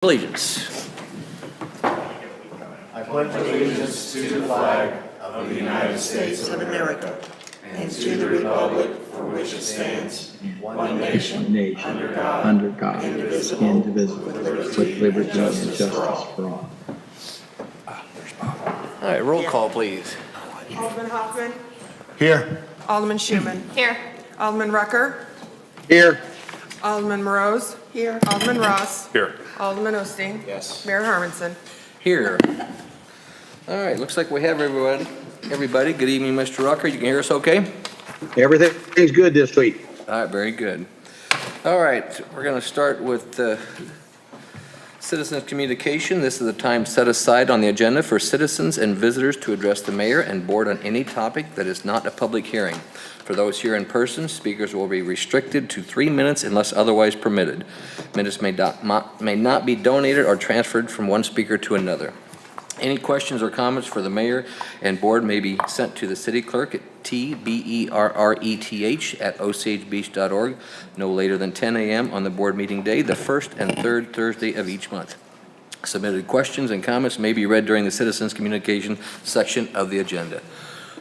Allegiance. I pledge allegiance to the flag of the United States of America and to the republic for which it stands, one nation, under God, indivisible, with liberty and justice for all. All right, roll call, please. Alderman Hoffman. Here. Alderman Schuman. Here. Alderman Rucker. Here. Alderman Morose. Here. Alderman Ross. Here. Alderman Osteen. Yes. Mayor Harmonson. Here. All right, looks like we have everybody. Good evening, Mr. Rucker. You can hear us okay? Everything's good this week. All right, very good. All right, we're going to start with citizens communication. This is the time set aside on the agenda for citizens and visitors to address the mayor and board on any topic that is not a public hearing. For those here in person, speakers will be restricted to 3 minutes unless otherwise permitted. Minutes may not be donated or transferred from one speaker to another. Any questions or comments for the mayor and board may be sent to the city clerk at tberreth@osagebeach.org no later than 10 a.m. on the board meeting day, the first and third Thursday of each month. Submitted questions and comments may be read during the citizens communication section of the agenda.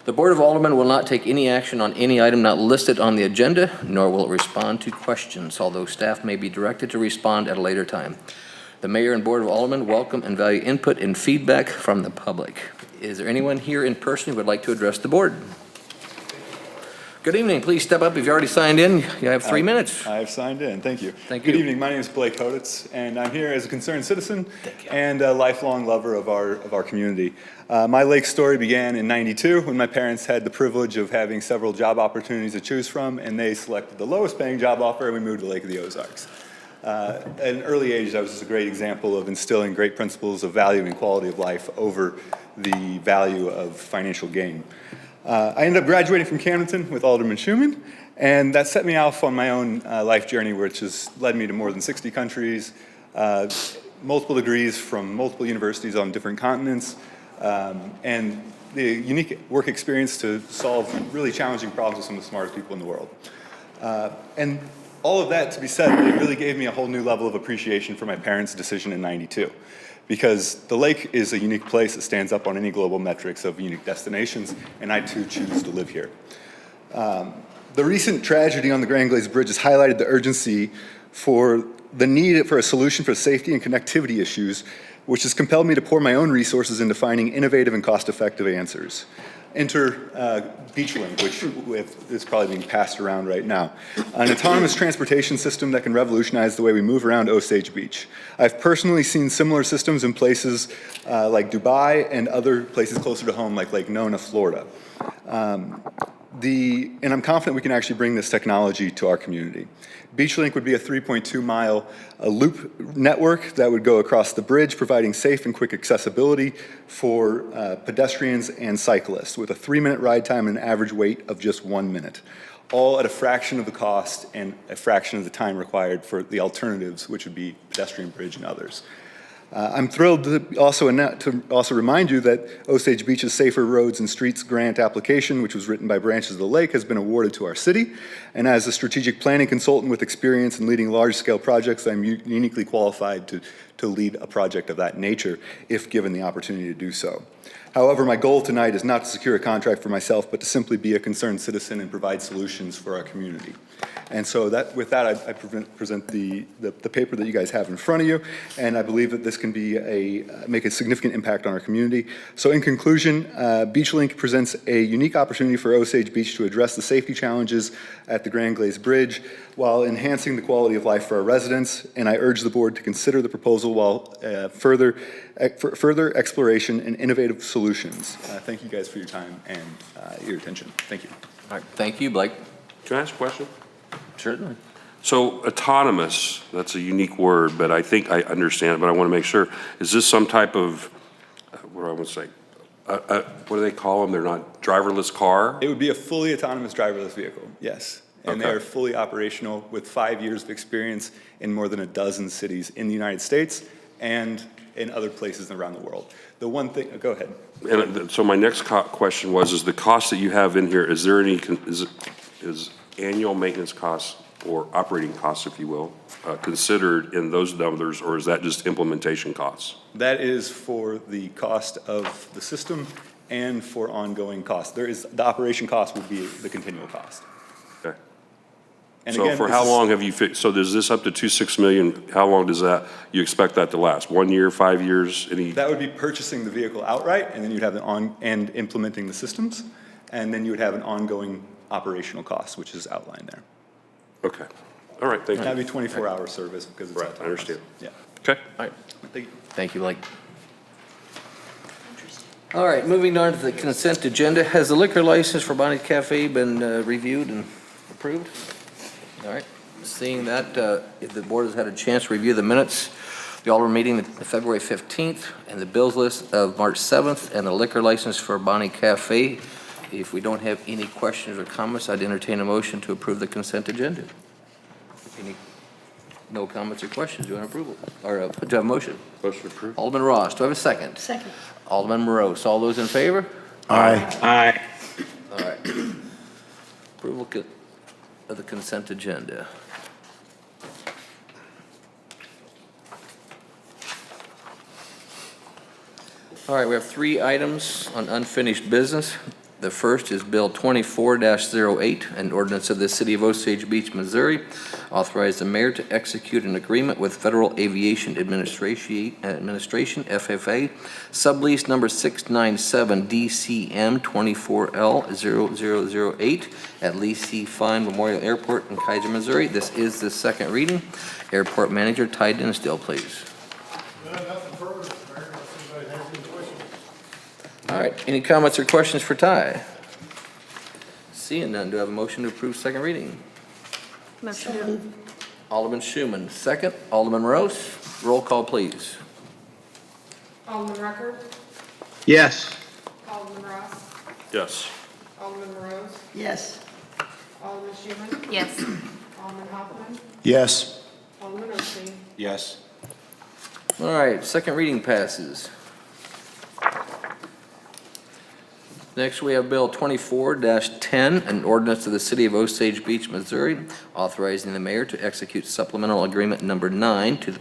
The Board of Aldermen will not take any action on any item not listed on the agenda, nor will it respond to questions, although staff may be directed to respond at a later time. The Mayor and Board of Aldermen welcome and value input and feedback from the public. Is there anyone here in person who would like to address the board? Good evening. Please step up if you already signed in. You have 3 minutes. I have signed in. Thank you. Thank you. Good evening. My name is Blake Hoditz, and I'm here as a concerned citizen and a lifelong lover of our community. My lake story began in '92 when my parents had the privilege of having several job opportunities to choose from, and they selected the lowest paying job offer, and we moved to Lake of the Ozarks. At an early age, that was just a great example of instilling great principles of value and quality of life over the value of financial gain. I ended up graduating from Camdenton with Alderman Schuman, and that set me off on my own life journey, which has led me to more than 60 countries, multiple degrees from multiple universities on different continents, and the unique work experience to solve really challenging problems with some of the smartest people in the world. And all of that to be said, it really gave me a whole new level of appreciation for my parents' decision in '92. Because the lake is a unique place that stands up on any global metrics of unique destinations, and I too choose to live here. The recent tragedy on the Grand Glades Bridge has highlighted the urgency for the need for a solution for safety and connectivity issues, which has compelled me to pour my own resources into finding innovative and cost-effective answers. Enter BeachLink, which is probably being passed around right now. An autonomous transportation system that can revolutionize the way we move around Osage Beach. I've personally seen similar systems in places like Dubai and other places closer to home like Lake Nona, Florida. And I'm confident we can actually bring this technology to our community. BeachLink would be a 3.2-mile loop network that would go across the bridge, providing safe and quick accessibility for pedestrians and cyclists, with a 3-minute ride time and an average wait of just 1 minute, all at a fraction of the cost and a fraction of the time required for the alternatives, which would be pedestrian bridge and others. I'm thrilled to also remind you that Osage Beach's Safer Roads and Streets grant application, which was written by Branches of the Lake, has been awarded to our city. And as a strategic planning consultant with experience in leading large-scale projects, I'm uniquely qualified to lead a project of that nature, if given the opportunity to do so. However, my goal tonight is not to secure a contract for myself, but to simply be a concerned citizen and provide solutions for our community. And so with that, I present the paper that you guys have in front of you, and I believe that this can be make a significant impact on our community. So in conclusion, BeachLink presents a unique opportunity for Osage Beach to address the safety challenges at the Grand Glades Bridge while enhancing the quality of life for our residents, and I urge the board to consider the proposal while further exploration and innovative solutions. Thank you guys for your time and your attention. Thank you. All right, thank you, Blake. Can I ask a question? Certainly. So autonomous, that's a unique word, but I think I understand it, but I want to make sure. Is this some type of, what do I want to say? What do they call them? They're not driverless car? It would be a fully autonomous driverless vehicle, yes. And Okay. they are fully operational with 5 years of experience in more than a dozen cities in the United States and in other places around the world. The one thing, go ahead. And so my next question was, is the cost that you have in here, is there any, is annual maintenance costs or operating costs, if you will, considered in those numbers, or is that just implementation costs? That is for the cost of the system and for ongoing costs. The operation cost would be the continual cost. Okay. And So again, for this how is- long have you, so does this up to 2.6 million, how long does that, you expect that to last? 1 year, 5 years, any? That would be purchasing the vehicle outright, and then you'd have and implementing the systems, and then you would have an ongoing operational cost, which is outlined there. Okay, all right, thank That'd you. be 24-hour service because it's Right, I autonomous. understand. Yeah. Okay. All right. Thank you. Thank you, Blake. All right, moving on to the consent agenda. Has the liquor license for Bonnie's Cafe been reviewed and approved? All right, seeing that, if the board has had a chance to review the minutes, the Alderman meeting of February 15th, and the bills list of March 7th, and the liquor license for Bonnie Cafe, if we don't have any questions or comments, I'd entertain a motion to approve the consent agenda. No comments or questions, do you want approval? Or do you have a motion? Motion approved. Alderman Ross, do I have a second? Second. Alderman Morose, all those in favor? Aye. All right. Approval of the consent agenda. All right, we have 3 items on unfinished business. The first is Bill 24-08, an ordinance of the City of Osage Beach, Missouri, authorize the mayor to execute an agreement with Federal Aviation Administration, FFA, sublease number 697 DCM 24L0008 at Lee C. Fine Memorial Airport in Kaiser, Missouri. This is the second reading. Airport Manager Ty Dinsdale, please. Nothing further, Mayor, unless anybody has any questions. All right, any comments or questions for Ty? Seeing none, do I have a motion to approve second reading? Motion. Alderman Schuman, second. Alderman Rose, roll call, please. Alderman Rucker, Yes. Alderman Ross, Yes. Alderman Morose, Yes. Alderman Schuman, Yes. Alderman Hoffman, Yes. Alderman Osteen, Yes. All right, second reading passes. Next, we have Bill 24-10, an ordinance of the City of Osage Beach, Missouri, authorizing the mayor to execute supplemental agreement number 9 to the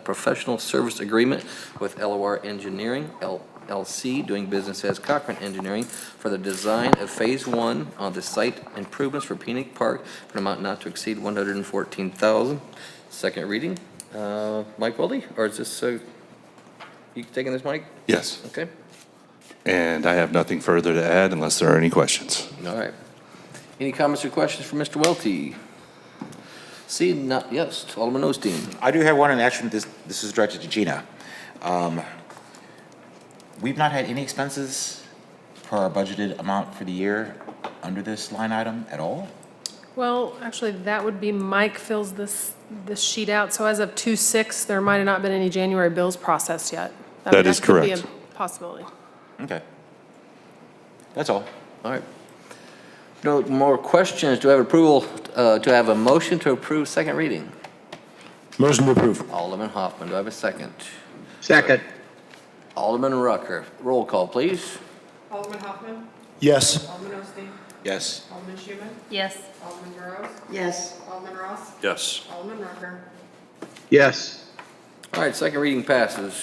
professional service agreement with LOR Engineering, LLC, doing business as Cochran Engineering, for the design of Phase 1 on the site improvements for Phoenix Park for an amount not to exceed $114,000. Second reading. Mike Wilde, or is this, you taking this, Mike? Yes, Okay. and I have nothing further to add unless there are any questions. All right. Any comments or questions for Mr. Welty? Seeing not, yes, Alderman Osteen. I do have one, and actually, this is directed to Gina. We've not had any expenses per our budgeted amount for the year under this line item at all? Well, actually, that would be Mike fills this sheet out. So as of 2/6, there might have not been any January bills processed yet. That is could be correct. a possibility. Okay. That's all. All right. No more questions. Do I have approval, to have a motion to approve second reading? Motion to approve. Alderman Hoffman, do I have a second? Second. Alderman Rucker, roll call, please. Alderman Hoffman, Yes. Alderman Osteen, Yes. Alderman Schuman, Yes. Alderman Morose, Yes. Alderman Ross, Yes. Alderman Rucker, Yes. All right, second reading passes.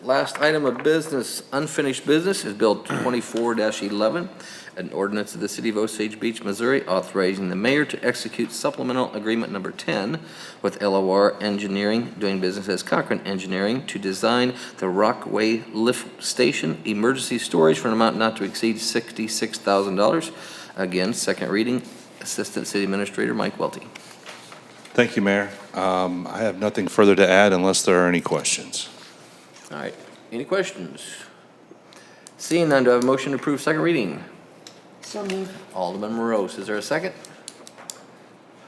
Last item of business, unfinished business, is Bill 24-11, an ordinance of the City of Osage Beach, Missouri, authorizing the mayor to execute supplemental agreement number 10 with LOR Engineering, doing business as Cochran Engineering, to design the Rockway Lift Station emergency storage for an amount not to exceed $66,000. Again, second reading, Assistant City Administrator Mike Welty. Thank you, Mayor. I have nothing further to add unless there are any questions. All right, any questions? Seeing none, do I have a motion to approve second reading? So moved. Alderman Morose, is there a second?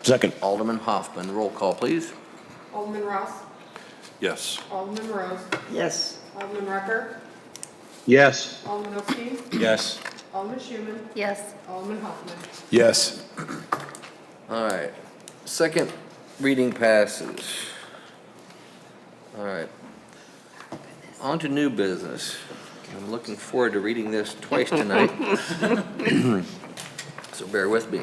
Second. Alderman Hoffman, roll call, please. Alderman Ross, Yes. Alderman Morose, Yes. Alderman Rucker, Yes. Alderman Osteen, Yes. Alderman Schuman, Yes. Alderman Hoffman. Yes. All right, second reading passes. All right. On to new business. I'm looking forward to reading this twice tonight. So bear with me.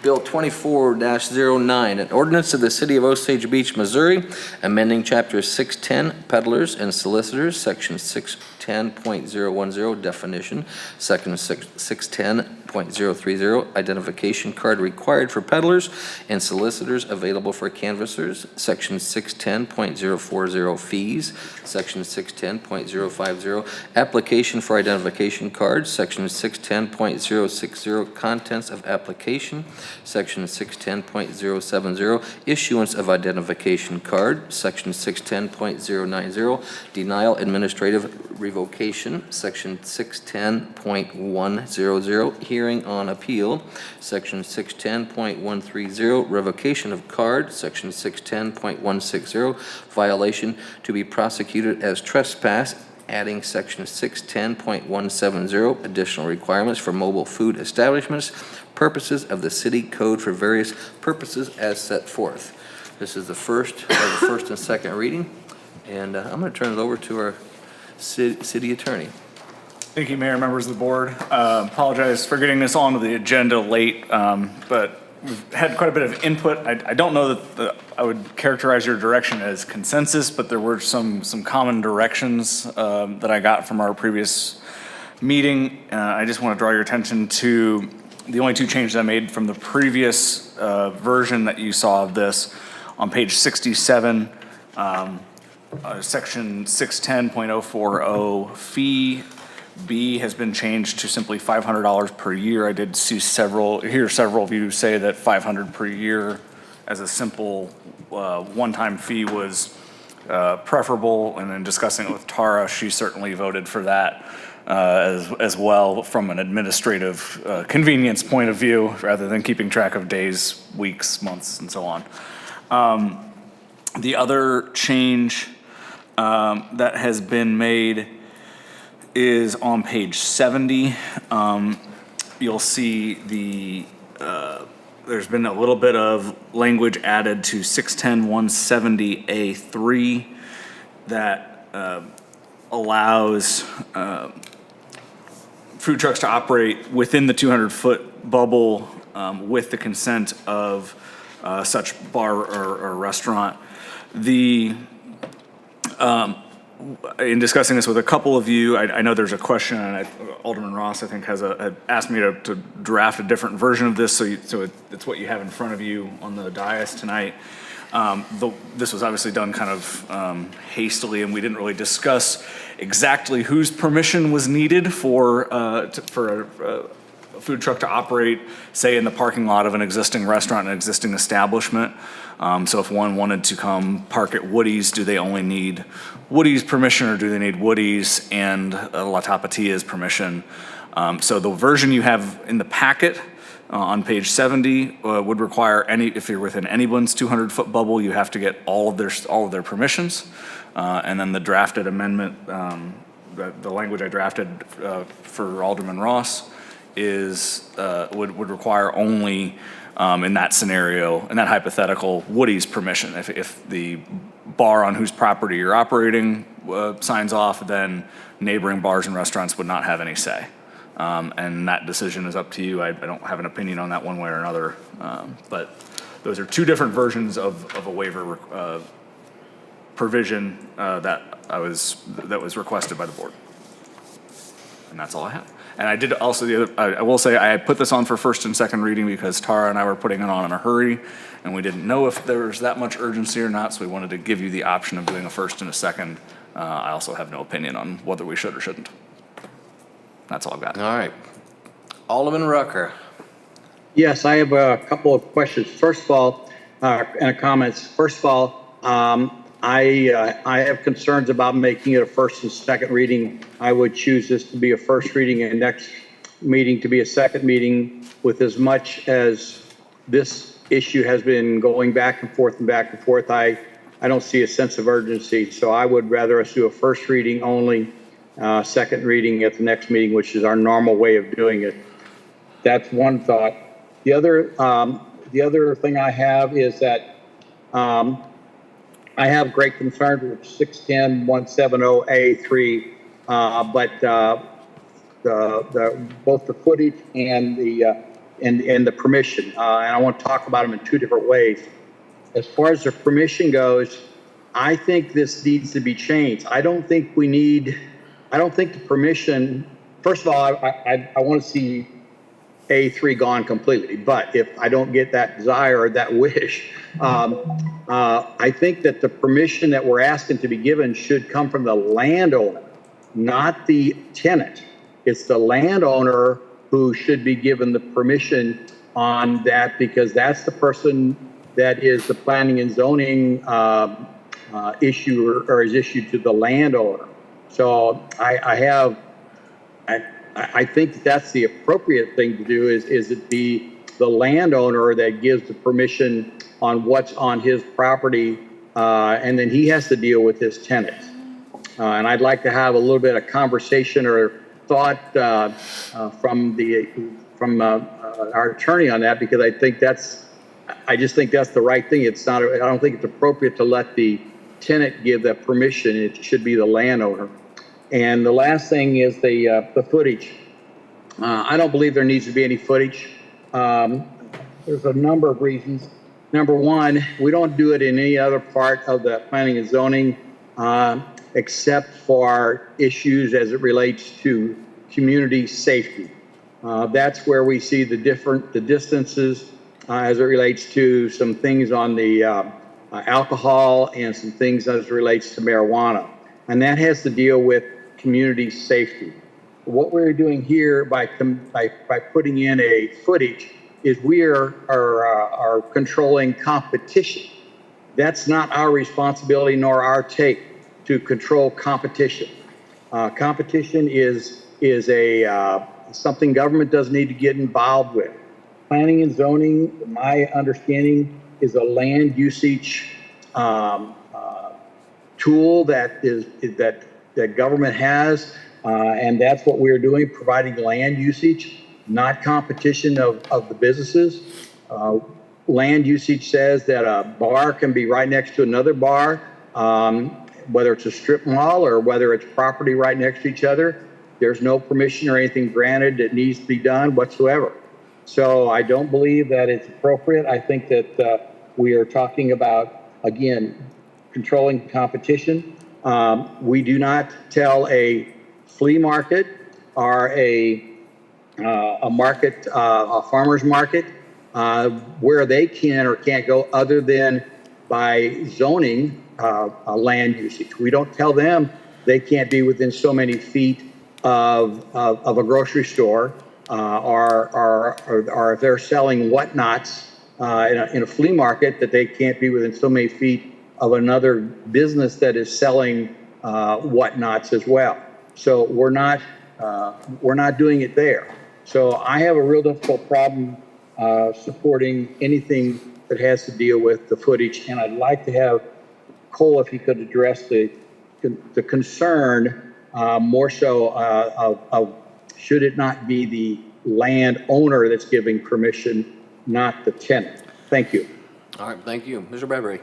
Bill Bill 24-09, an ordinance of the City of Osage Beach, Missouri, amending Chapter 610, peddlers and solicitors, Section 610.010, definition, Section 610.030, identification card required for peddlers and solicitors available for canvassers, Section 610.040, fees, Section 610.050, application for identification cards, Section 610.060, contents of application, Section 610.070, issuance of identification card, Section 610.090, denial administrative revocation, Section 610.100, hearing on appeal, Section 610.130, revocation of card, Section 610.160, violation to be prosecuted as trespass, adding Section 610.170, additional requirements for mobile food establishments, purposes of the city code for various purposes as set forth. This is the first and second reading, and I'm going to turn it over to our city attorney. Thank you, Mayor, members of the board. Apologize for getting this onto the agenda late, but we've had quite a bit of input. I don't know that I would characterize your direction as consensus, but there were some common directions that I got from our previous meeting. I just want to draw your attention to the only two changes I made from the previous version that you saw of this. On page 67, section 610.040, fee B has been changed to simply $500 per year. I did hear several of you say that $500 per year as a simple one-time fee was preferable, and in discussing it with Tara, she certainly voted for that as well from an administrative convenience point of view, rather than keeping track of days, weeks, months, and so on. The other change that has been made is on page 70. You'll see there's been a little bit of language added to 610.170A3 that allows food trucks to operate within the 200-foot bubble with the consent of such bar or restaurant. In discussing this with a couple of you, I know there's a question, and Alderman Ross, I think, had asked me to draft a different version of this, so it's what you have in front of you on the dais tonight. This was obviously done kind of hastily, and we didn't really discuss exactly whose permission was needed for a food truck to operate, say, in the parking lot of an existing restaurant, an existing establishment. So if one wanted to come park at Woody's, do they only need Woody's permission, or do they need Woody's and La Tapatia's permission? So the version you have in the packet on page 70 would require if you're within anyone's 200-foot bubble, you have to get all of their permissions. And then the drafted amendment, the language I drafted for Alderman Ross would require only in that scenario, in that hypothetical, Woody's permission. If the bar on whose property you're operating signs off, then neighboring bars and restaurants would not have any say. And that decision is up to you. I don't have an opinion on that one way or another. But those are two different versions of a waiver provision that was requested by the board. And that's all I have. And I did also, I will say, I put this on for first and second reading because Tara and I were putting it on in a hurry, and we didn't know if there was that much urgency or not, so we wanted to give you the option of doing a first and a second. I also have no opinion on whether we should or shouldn't. That's all I've got. All right. Alderman Rucker. Yes, I have a couple of questions. First of all, and comments. First of all, I have concerns about making it a first and second reading. I would choose this to be a first reading and next meeting to be a second meeting, with as much as this issue has been going back and forth and back and forth. I don't see a sense of urgency, so I would rather us do a first reading only, second reading at the next meeting, which is our normal way of doing it. That's one thought. The other thing I have is that I have great concern with 610.170A3, but both the footage and the and the permission. And I want to talk about them in two different ways. As far as the permission goes, I think this needs to be changed. I don't think the permission, first of all, I want to see A3 gone completely, but if I don't get that desire or that wish, I think that the permission that we're asking to be given should come from the landowner, not the tenant. It's the landowner who should be given the permission on that, because that's the person that is the planning and zoning issue or is issued to the landowner. So I think that's the appropriate thing to do is it be the landowner that gives the permission on what's on his property, and then he has to deal with his tenants. And I'd like to have a little bit of conversation or thought from our attorney on that, because I just think that's the right thing. I don't think it's appropriate to let the tenant give that permission. It should be the landowner. And the last thing is the footage. I don't believe there needs to be any footage. There's a number of reasons. Number one, we don't do it in any other part of the planning and zoning except for issues as it relates to community safety. That's where we see the distances as it relates to some things on the alcohol and some things as it relates to marijuana. And that has to deal with community safety. What we're doing here by putting in a footage is we are controlling competition. That's not our responsibility nor our take to control competition. Competition is something government doesn't need to get involved with. Planning and zoning, my understanding, is a land usage tool that government has, and that's what we're doing, providing land usage, not competition of the businesses. Land usage says that a bar can be right next to another bar, whether it's a strip mall or whether it's property right next to each other. There's no permission or anything granted that needs to be done whatsoever. So I don't believe that it's appropriate. I think that we are talking about, again, controlling competition. We do not tell a flea market or a farmer's market where they can or can't go other than by zoning land usage. We don't tell them they can't be within so many feet of a grocery store, or if they're selling whatnots in a flea market, that they can't be within so many feet of another business that is selling whatnots as well. So we're not doing it there. So I have a real difficult problem supporting anything that has to deal with the footage, and I'd like to have Cole, if he could address the concern more so of should it not be the landowner that's giving permission, not the tenant. Thank you. All right, thank you. Mr. Bradbury.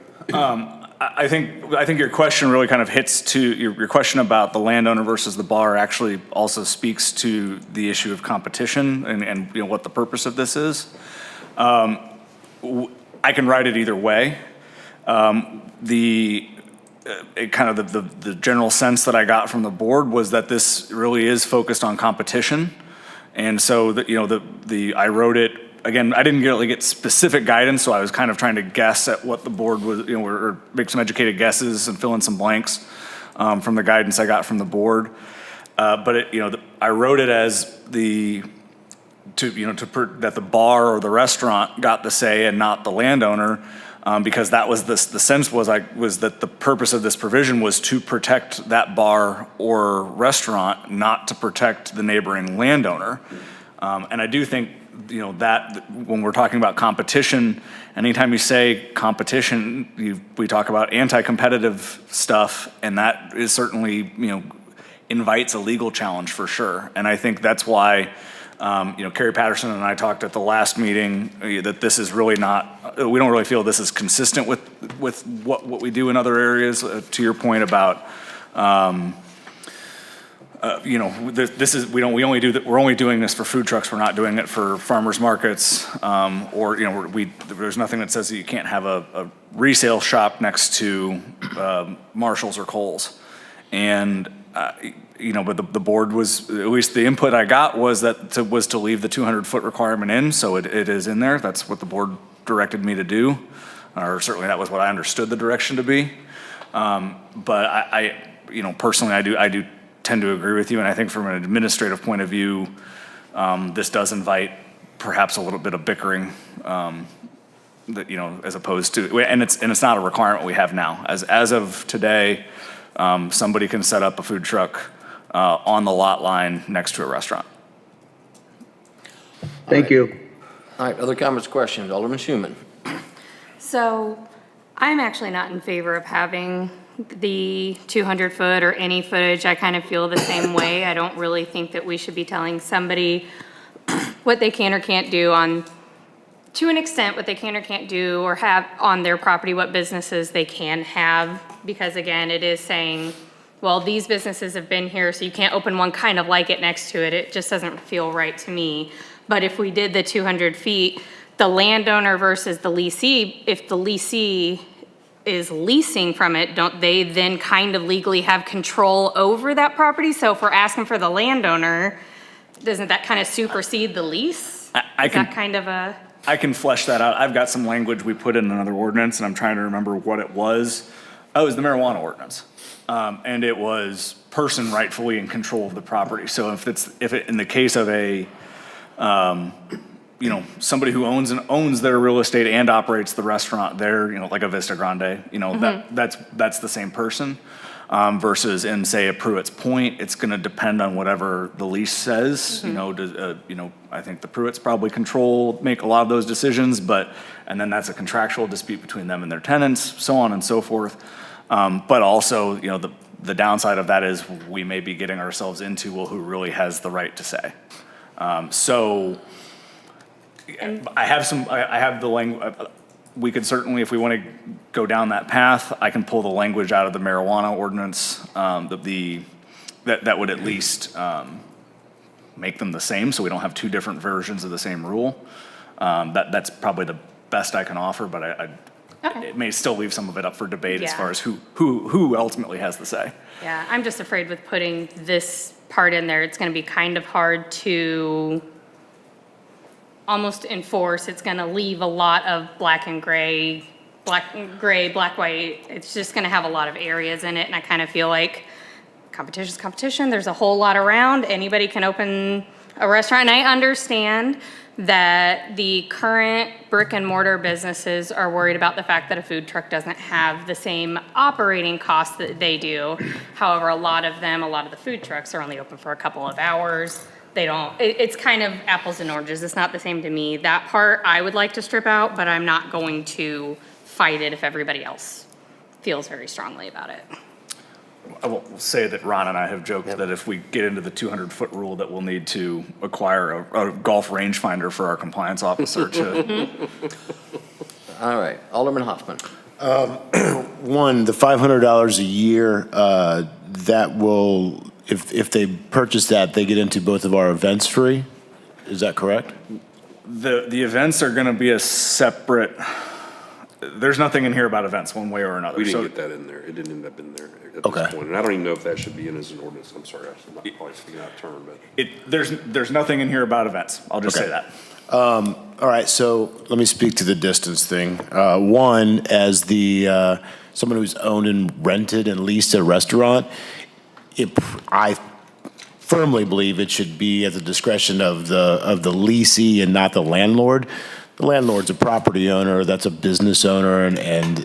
I think your question really kind of hits to your question about the landowner versus the bar actually also speaks to the issue of competition and you know what the purpose of this is. I can write it either way. The general sense that I got from the board was that this really is focused on competition, and so I wrote it. Again, I didn't really get specific guidance, so I was kind of trying to guess at what the board was, or make some educated guesses and fill in some blanks from the guidance I got from the board. But I wrote it as that the bar or the restaurant got the say and not the landowner, because that was the sense was that the purpose of this provision was to protect that bar or restaurant, not to protect the neighboring landowner. And I do think that when we're talking about competition, anytime you say competition, we talk about anti-competitive stuff, and that is certainly invites a legal challenge for sure. And I think that's why Carrie Patterson and I talked at the last meeting that this is really not. We don't really feel this is consistent with what we do in other areas. To your point about this is, we only do that, we're only doing this for food trucks, we're not doing it for farmers markets, or, there's nothing that says that you can't have a resale shop next to Marshall's or Kohl's. And, but the board was, at least the input I got was to leave the 200-foot requirement in, so it is in there. That's what the board directed me to do, or certainly that was what I understood the direction to be. But I personally, I do tend to agree with you, and I think from an administrative point of view, this does invite perhaps a little bit of bickering, that, as opposed to, and it's not a requirement we have now. As of today, somebody can set up a food truck on the lot line next to a restaurant. Thank you. All right, other comments, questions? Alderman Schuman. So I'm actually not in favor of having the 200-foot or any footage. I kind of feel the same way. I don't really think that we should be telling somebody what they can or can't do to an extent, what they can or can't do or have on their property, what businesses they can have. Because again, it is saying, well, these businesses have been here, so you can't open one kind of like it next to it. It just doesn't feel right to me. But if we did the 200 feet, the landowner versus the leasee, if the leasee is leasing from it, don't they then kind of legally have control over that property? So if we're asking for the landowner, doesn't that kind of supersede the lease? I can flesh that out. I've got some language we put in another ordinance, and I'm trying to remember what it was. Oh, it was the marijuana ordinance. And it was person rightfully in control of the property. So if it in the case of a somebody who owns their real estate and operates the restaurant there, like a Vista Grande, that's the same person. Versus in, say, a Pruitt's Point, it's going to depend on whatever the lease says. I think the Pruitts probably make a lot of those decisions, and then that's a contractual dispute between them and their tenants, so on and so forth. But also, the downside of that is we may be getting ourselves into, well, who really has the right to say? So I have the language. We could certainly, if we want to go down that path, I can pull the language out of the marijuana ordinance, that would at least make them the same, so we don't have two different versions of the same rule. That's probably the best I can offer, but it may still leave some of it up for debate as far as who ultimately has the say. Yeah, I'm just afraid with putting this part in there, it's going to be kind of hard to almost enforce. It's going to leave a lot of black and gray, black, white. It's just going to have a lot of areas in it, and I kind of feel like competition's competition. There's a whole lot around. Anybody can open a restaurant, and I understand that the current brick and mortar businesses are worried about the fact that a food truck doesn't have the same operating costs that they do. However, a lot of the food trucks are only open for a couple of hours. It's kind of apples and oranges. It's not the same to me. That part I would like to strip out, but I'm not going to fight it if everybody else feels very strongly about it. I will say that Ron and I have joked that if we get into the 200-foot rule, that we'll need to acquire a golf rangefinder for our compliance officer to. All right, Alderman Hoffman. One, the $500 a year, that will, if they purchase that, they get into both of our events free. Is that correct? The events are going to be a separate. There's nothing in here about events one way or another. We didn't get that in there. It didn't end up in there at this point. And I don't even know if that should be in as an ordinance. I'm sorry, I'm not probably speaking out of turn, but. There's nothing in here about events. I'll just say that. All right, so let me speak to the distance thing. One, as the someone who's owned and rented and leased a restaurant, I firmly believe it should be at the discretion of the leasee and not the landlord. The landlord's a property owner, that's a business owner, and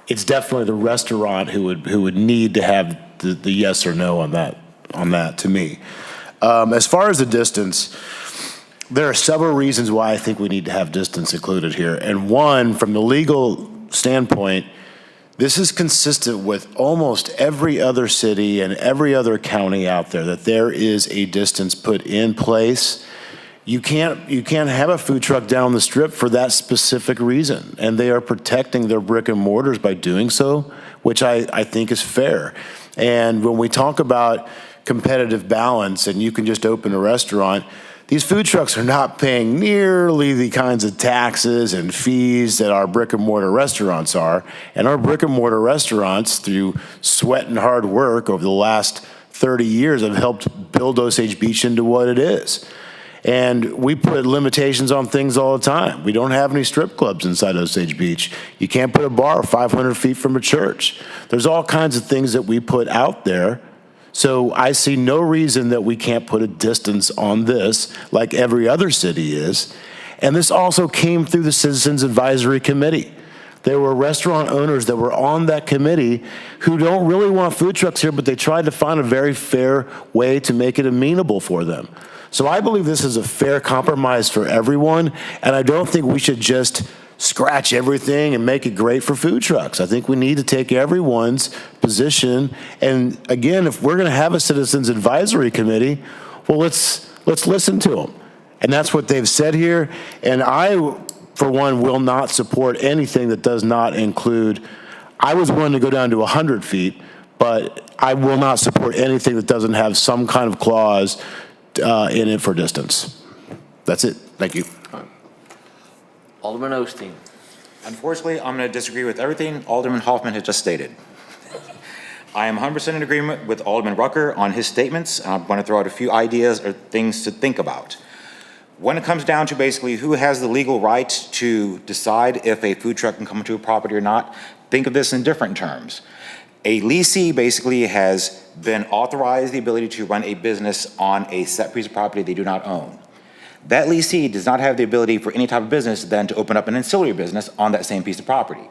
it's definitely the restaurant who would need to have the yes or no on that to me. As far as the distance, there are several reasons why I think we need to have distance included here. And one, from the legal standpoint, this is consistent with almost every other city and every other county out there, that there is a distance put in place. You can't have a food truck down the strip for that specific reason. And they are protecting their brick and mortars by doing so, which I think is fair. And when we talk about competitive balance and you can just open a restaurant, these food trucks are not paying nearly the kinds of taxes and fees that our brick and mortar restaurants are. And our brick and mortar restaurants, through sweat and hard work over the last 30 years, have helped build Osage Beach into what it is. And we put limitations on things all the time. We don't have any strip clubs inside Osage Beach. You can't put a bar 500 feet from a church. There's all kinds of things that we put out there. So I see no reason that we can't put a distance on this like every other city is. And this also came through the Citizens Advisory Committee. There were restaurant owners that were on that committee who don't really want food trucks here, but they tried to find a very fair way to make it amenable for them. So I believe this is a fair compromise for everyone, and I don't think we should just scratch everything and make it great for food trucks. I think we need to take everyone's position, and again, if we're going to have a Citizens Advisory Committee, well, let's listen to them. And that's what they've said here, and I, for one, will not support anything that does not include, I was willing to go down to 100 feet, but I will not support anything that doesn't have some kind of clause in it for distance. That's it. Thank you. Alderman Osteen. Unfortunately, I'm going to disagree with everything Alderman Hoffman has just stated. I am 100% in agreement with Alderman Rucker on his statements. I'm going to throw out a few ideas or things to think about. When it comes down to basically who has the legal right to decide if a food truck can come into a property or not, think of this in different terms. A leasee basically has been authorized the ability to run a business on a set piece of property they do not own. That leasee does not have the ability for any type of business then to open up an ancillary business on that same piece of property.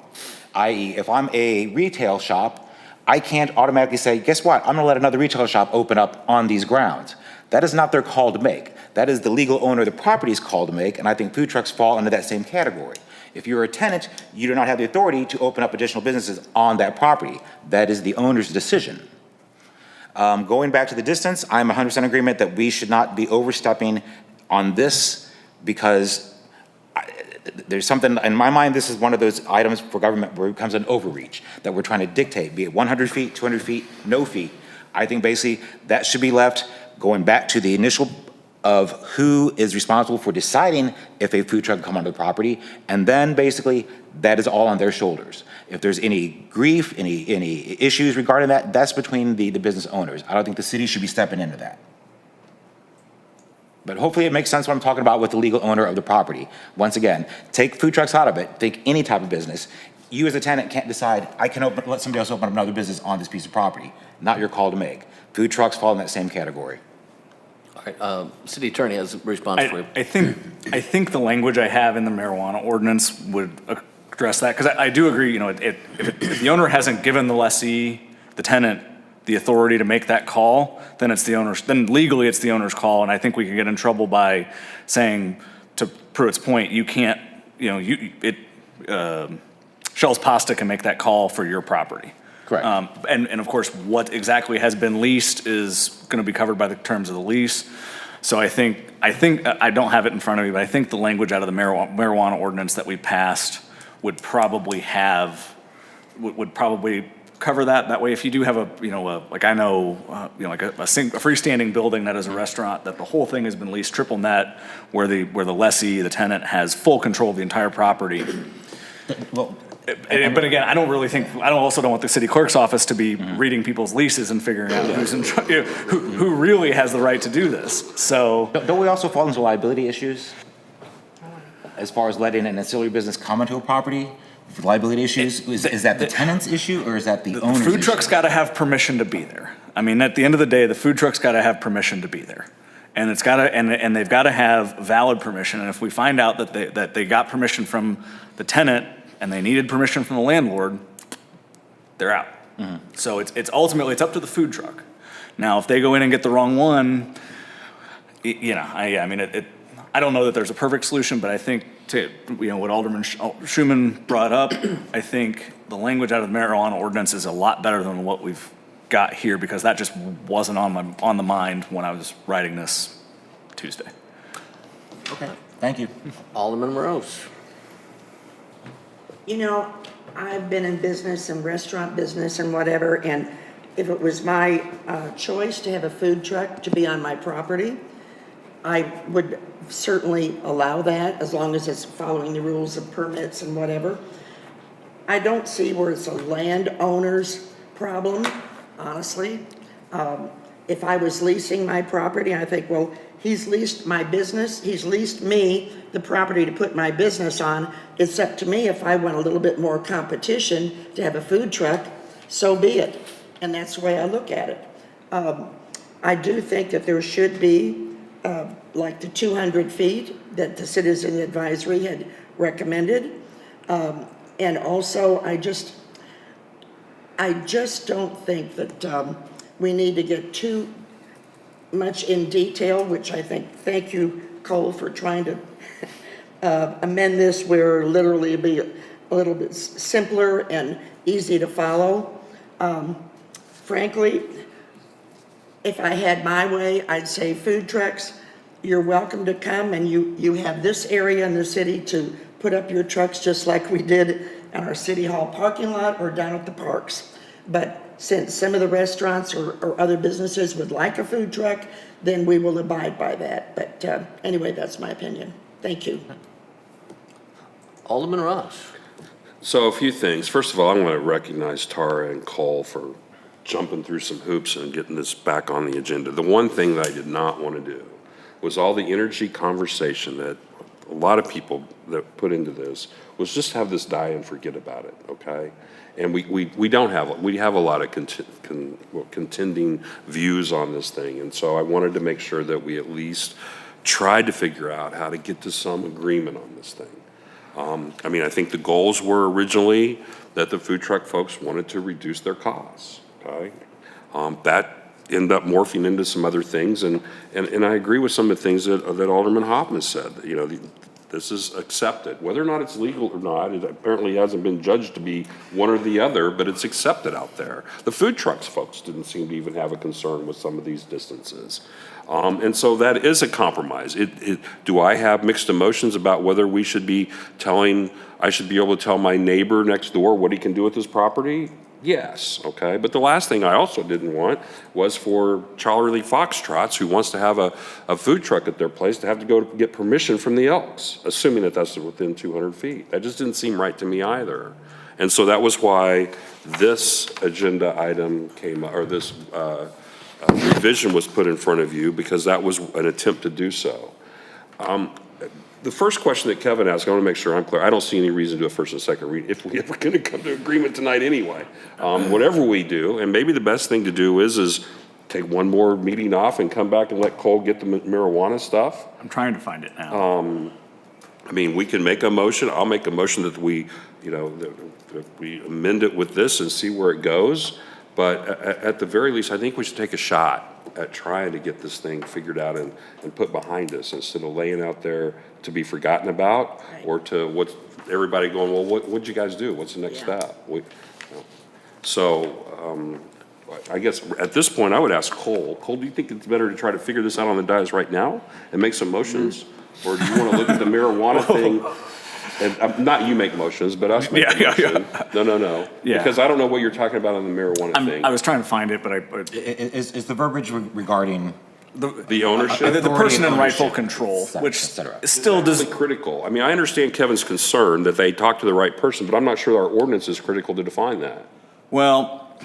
I.e., if I'm a retail shop, I can't automatically say, guess what, I'm gonna let another retail shop open up on these grounds. That is not their call to make. That is the legal owner of the property's call to make, and I think food trucks fall under that same category. If you're a tenant, you do not have the authority to open up additional businesses on that property. That is the owner's decision. Going back to the distance, I'm 100% in agreement that we should not be overstepping on this because there's something, in my mind, this is one of those items for government where it becomes an overreach, that we're trying to dictate, be it 100 feet, 200 feet, no feet. I think basically that should be left going back to the initial of who is responsible for deciding if a food truck can come onto the property, and then basically that is all on their shoulders. If there's any grief, any issues regarding that, that's between the business owners. I don't think the city should be stepping into that. But hopefully it makes sense what I'm talking about with the legal owner of the property. Once again, take food trucks out of it, think any type of business. You as a tenant can't decide, I can let somebody else open up another business on this piece of property. Not your call to make. Food trucks fall in that same category. All right, City Attorney has a response for you. I think the language I have in the marijuana ordinance would address that, because I do agree, if the owner hasn't given the lessee, the tenant, the authority to make that call, then legally it's the owner's call, and I think we could get in trouble by saying, to Pruitt's point, you can't, Shell's Pasta can make that call for your property. Correct. And of course, what exactly has been leased is going to be covered by the terms of the lease. So I think I don't have it in front of me, but I think the language out of the marijuana ordinance that we passed would probably cover that. That way, if you do have a freestanding building that is a restaurant, that the whole thing has been leased triple net, where the lessee, the tenant, has full control of the entire property. Well, But again, I also don't want the city clerk's office to be reading people's leases and figuring out who really has the right to do this. So don't we also fall into liability issues as far as letting an ancillary business come into a property? Liability issues, is that the tenant's issue or is that the owner's issue? Food truck's got to have permission to be there. I mean, at the end of the day, the food truck's got to have permission to be there. And it's got to, and they've got to have valid permission. And if we find out that they got permission from the tenant and they needed permission from the landlord, they're out. Mm-hmm. So it's ultimately, it's up to the food truck. Now, if they go in and get the wrong one, I don't know that there's a perfect solution, but I think what Alderman Schuman brought up, I think the language out of the marijuana ordinance is a lot better than what we've got here, because that just wasn't on the mind when I was writing this Tuesday. Okay, thank you. Alderman Morose. You know, I've been in business and restaurant business and whatever, and if it was my choice to have a food truck to be on my property, I would certainly allow that as long as it's following the rules of permits and whatever. I don't see where it's a landowner's problem, honestly. If I was leasing my property, I think, well, he's leased my business, he's leased me the property to put my business on. It's up to me if I want a little bit more competition to have a food truck, so be it. And that's the way I look at it. I do think that there should be, like the 200 feet that the Citizen Advisory had recommended. And also, I just don't think that we need to get too much in detail, which I think, thank you, Cole, for trying to amend this where literally it'd be a little bit simpler and easy to follow. Frankly, if I had my way, I'd say food trucks, you're welcome to come, and you have this area in the city to put up your trucks just like we did in our city hall parking lot or down at the parks. But since some of the restaurants or other businesses would like a food truck, then we will abide by that. But anyway, that's my opinion. Thank you. Alderman Ross. So a few things. First of all, I want to recognize Tara and Cole for jumping through some hoops and getting this back on the agenda. The one thing that I did not want to do was all the energy conversation that a lot of people that put into this was just have this die and forget about it, okay? And we don't have, we have a lot of contending views on this thing. And so I wanted to make sure that we at least tried to figure out how to get to some agreement on this thing. I mean, I think the goals were originally that the food truck folks wanted to reduce their costs, okay? That ended up morphing into some other things, and I agree with some of the things that Alderman Hoffman said. You know, this is accepted. Whether or not it's legal or not, it apparently hasn't been judged to be one or the other, but it's accepted out there. The food trucks folks didn't seem to even have a concern with some of these distances. And so that is a compromise. Do I have mixed emotions about whether we should be I should be able to tell my neighbor next door what he can do with his property? Yes, okay. But the last thing I also didn't want was for Charlie Foxtrots, who wants to have a food truck at their place, to have to go to get permission from the Elks, assuming that that's within 200 feet. That just didn't seem right to me either. And so that was why this agenda item came, or this revision was put in front of you, because that was an attempt to do so. The first question that Kevin asked, I want to make sure I'm clear. I don't see any reason to do a first and second read if we ever going to come to agreement tonight anyway. Whatever we do, and maybe the best thing to do is take one more meeting off and come back and let Cole get the marijuana stuff. I'm trying to find it now. I mean, we can make a motion. I'll make a motion that we, that we amend it with this and see where it goes. But at the very least, I think we should take a shot at trying to get this thing figured out and put behind us instead of laying out there to be forgotten about, or to what's everybody going, well, what'd you guys do? What's the next step? So I guess at this point, I would ask Cole. Cole, do you think it's better to try to figure this out on the dais right now and make some motions? Or do you want to look at the marijuana thing? And not you make motions, but us make a motion. No. Yeah. Because I don't know what you're talking about on the marijuana thing. I was trying to find it, but Is the verbiage regarding the ownership? the person in rightful control, which still does. Critical. I mean, I understand Kevin's concern that they talk to the right person, but I'm not sure our ordinance is critical to define that. Well,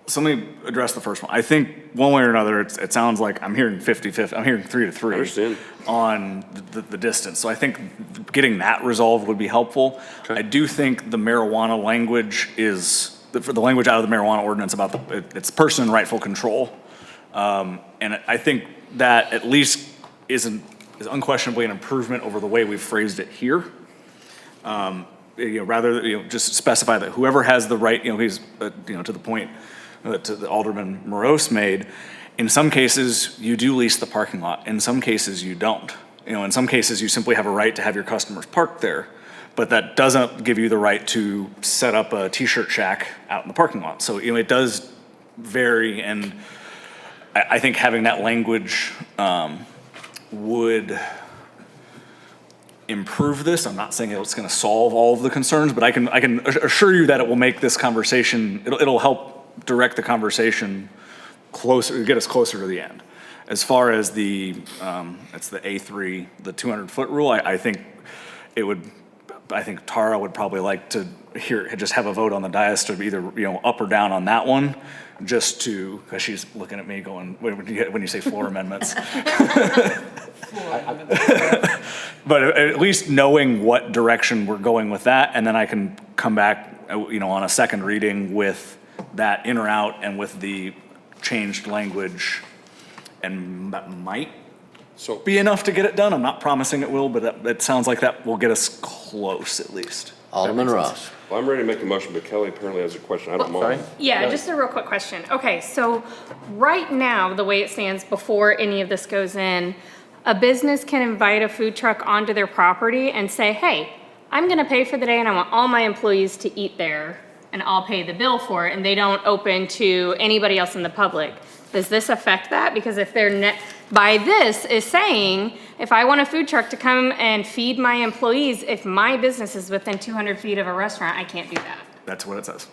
so let me address the first one. I think one way or another, it sounds like I'm hearing 50-50. I'm hearing 3-3 I understand. on the distance. So I think getting that resolved would be helpful. Okay. I do think the marijuana language is, for the language out of the marijuana ordinance about it's person in rightful control. And I think that at least is unquestionably an improvement over the way we've phrased it here. Rather, just specify that whoever has the right, he's, to the point that the Alderman Morose made, in some cases, you do lease the parking lot. In some cases, you don't. In some cases, you simply have a right to have your customers parked there, but that doesn't give you the right to set up a T-shirt shack out in the parking lot. So, it does vary, and I think having that language would improve this. I'm not saying it's going to solve all of the concerns, but I can assure you that it will make this conversation, it'll help direct the conversation closer, get us closer to the end. As far as it's the A3, the 200-foot rule, I think Tara would probably like to just have a vote on the dais to either, up or down on that one, just to, because she's looking at me going, when you say floor amendments. But at least knowing what direction we're going with that, and then I can come back, on a second reading with that in or out and with the changed language, and that might be enough to get it done. I'm not promising it will, but it sounds like that will get us close at least. Alderman Ross. Well, I'm ready to make a motion, but Kelly apparently has a question. I don't mind. Yeah, just a real quick question. Okay, so right now, the way it stands before any of this goes in, a business can invite a food truck onto their property and say, hey, I'm gonna pay for the day and I want all my employees to eat there and I'll pay the bill for it, and they don't open to anybody else in the public. Does this affect that? Because if they're by this is saying, if I want a food truck to come and feed my employees, if my business is within 200 feet of a restaurant, I can't do that. That's what it says.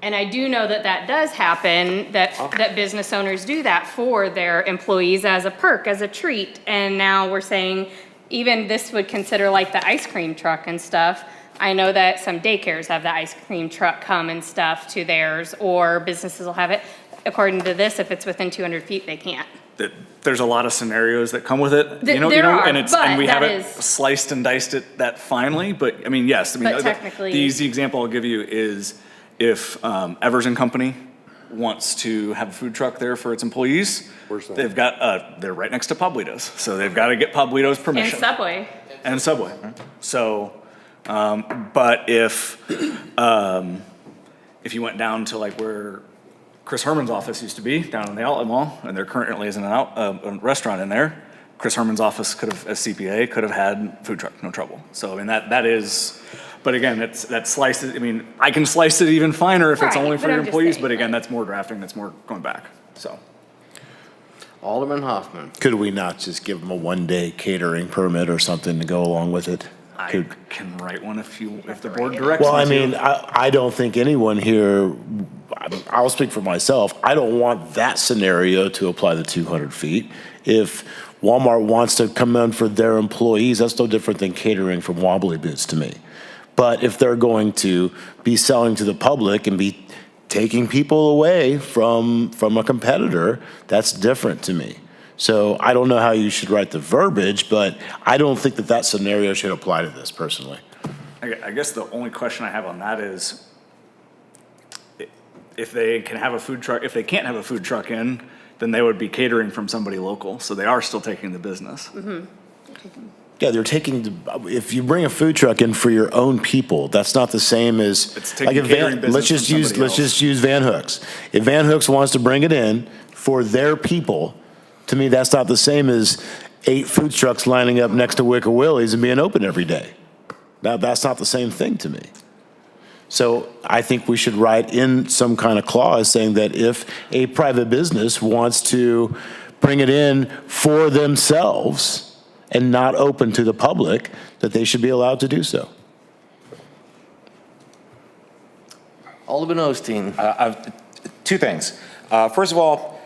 And I do know that that does happen, that business owners do that for their employees as a perk, as a treat. And now we're saying, even this would consider like the ice cream truck and stuff. I know that some daycares have the ice cream truck come and stuff to theirs, or businesses will have it. According to this, if it's within 200 feet, they can't. There's a lot of scenarios that come with it, There are, and we but that haven't is- sliced and diced it that finely, but I mean, yes, But technically- the easy example I'll give you is if Evers and Company wants to have a food truck there for its employees, Where's that? they've got, they're right next to Publitos, so they've got to get Publitos And permission. Subway. And Subway. So, but if you went down to like where Chris Herman's office used to be, down in the outlet mall, and there currently isn't a restaurant in there, Chris Herman's office could have, as CPA, could have had food truck, no trouble. So, I mean, that is, but again, that slices, I mean, I can slice it even finer if it's Right, only but for your I'm just employees, saying, but again, right. that's more drafting, that's more going back, so. Alderman Hoffman. Could we not just give them a one-day catering permit or something to go along with it? I can write one if the board directs me to. Well, I mean, I don't think anyone here, I'll speak for myself, I don't want that scenario to apply the 200 feet. If Walmart wants to come in for their employees, that's no different than catering from Wobbly Boots to me. But if they're going to be selling to the public and be taking people away from a competitor, that's different to me. So I don't know how you should write the verbiage, but I don't think that scenario should apply to this personally. I guess the only question I have on that is, if they can have a food truck, if they can't have a food truck in, then they would be catering from somebody local, so they are still taking the business. Yeah, they're if you bring a food truck in for your own people, that's not the same as. It's taking like if catering business let's just from use, somebody let's just use Van Hooks. If Van Hooks wants to bring it in for their people, to me, that's not the same as 8 food trucks lining up next to Wicker Willie's and being open every day. Now, that's not the same thing to me. So I think we should write in some kind of clause saying that if a private business wants to bring it in for themselves and not open to the public, that they should be allowed to do so. Alderman Osteen. Two things. First of all,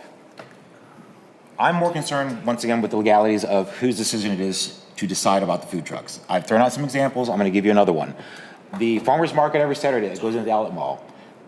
I'm more concerned, once again, with the legalities of whose decision it is to decide about the food trucks. I've thrown out some examples. I'm going to give you another one. The farmer's market every Saturday that goes into the outlet mall,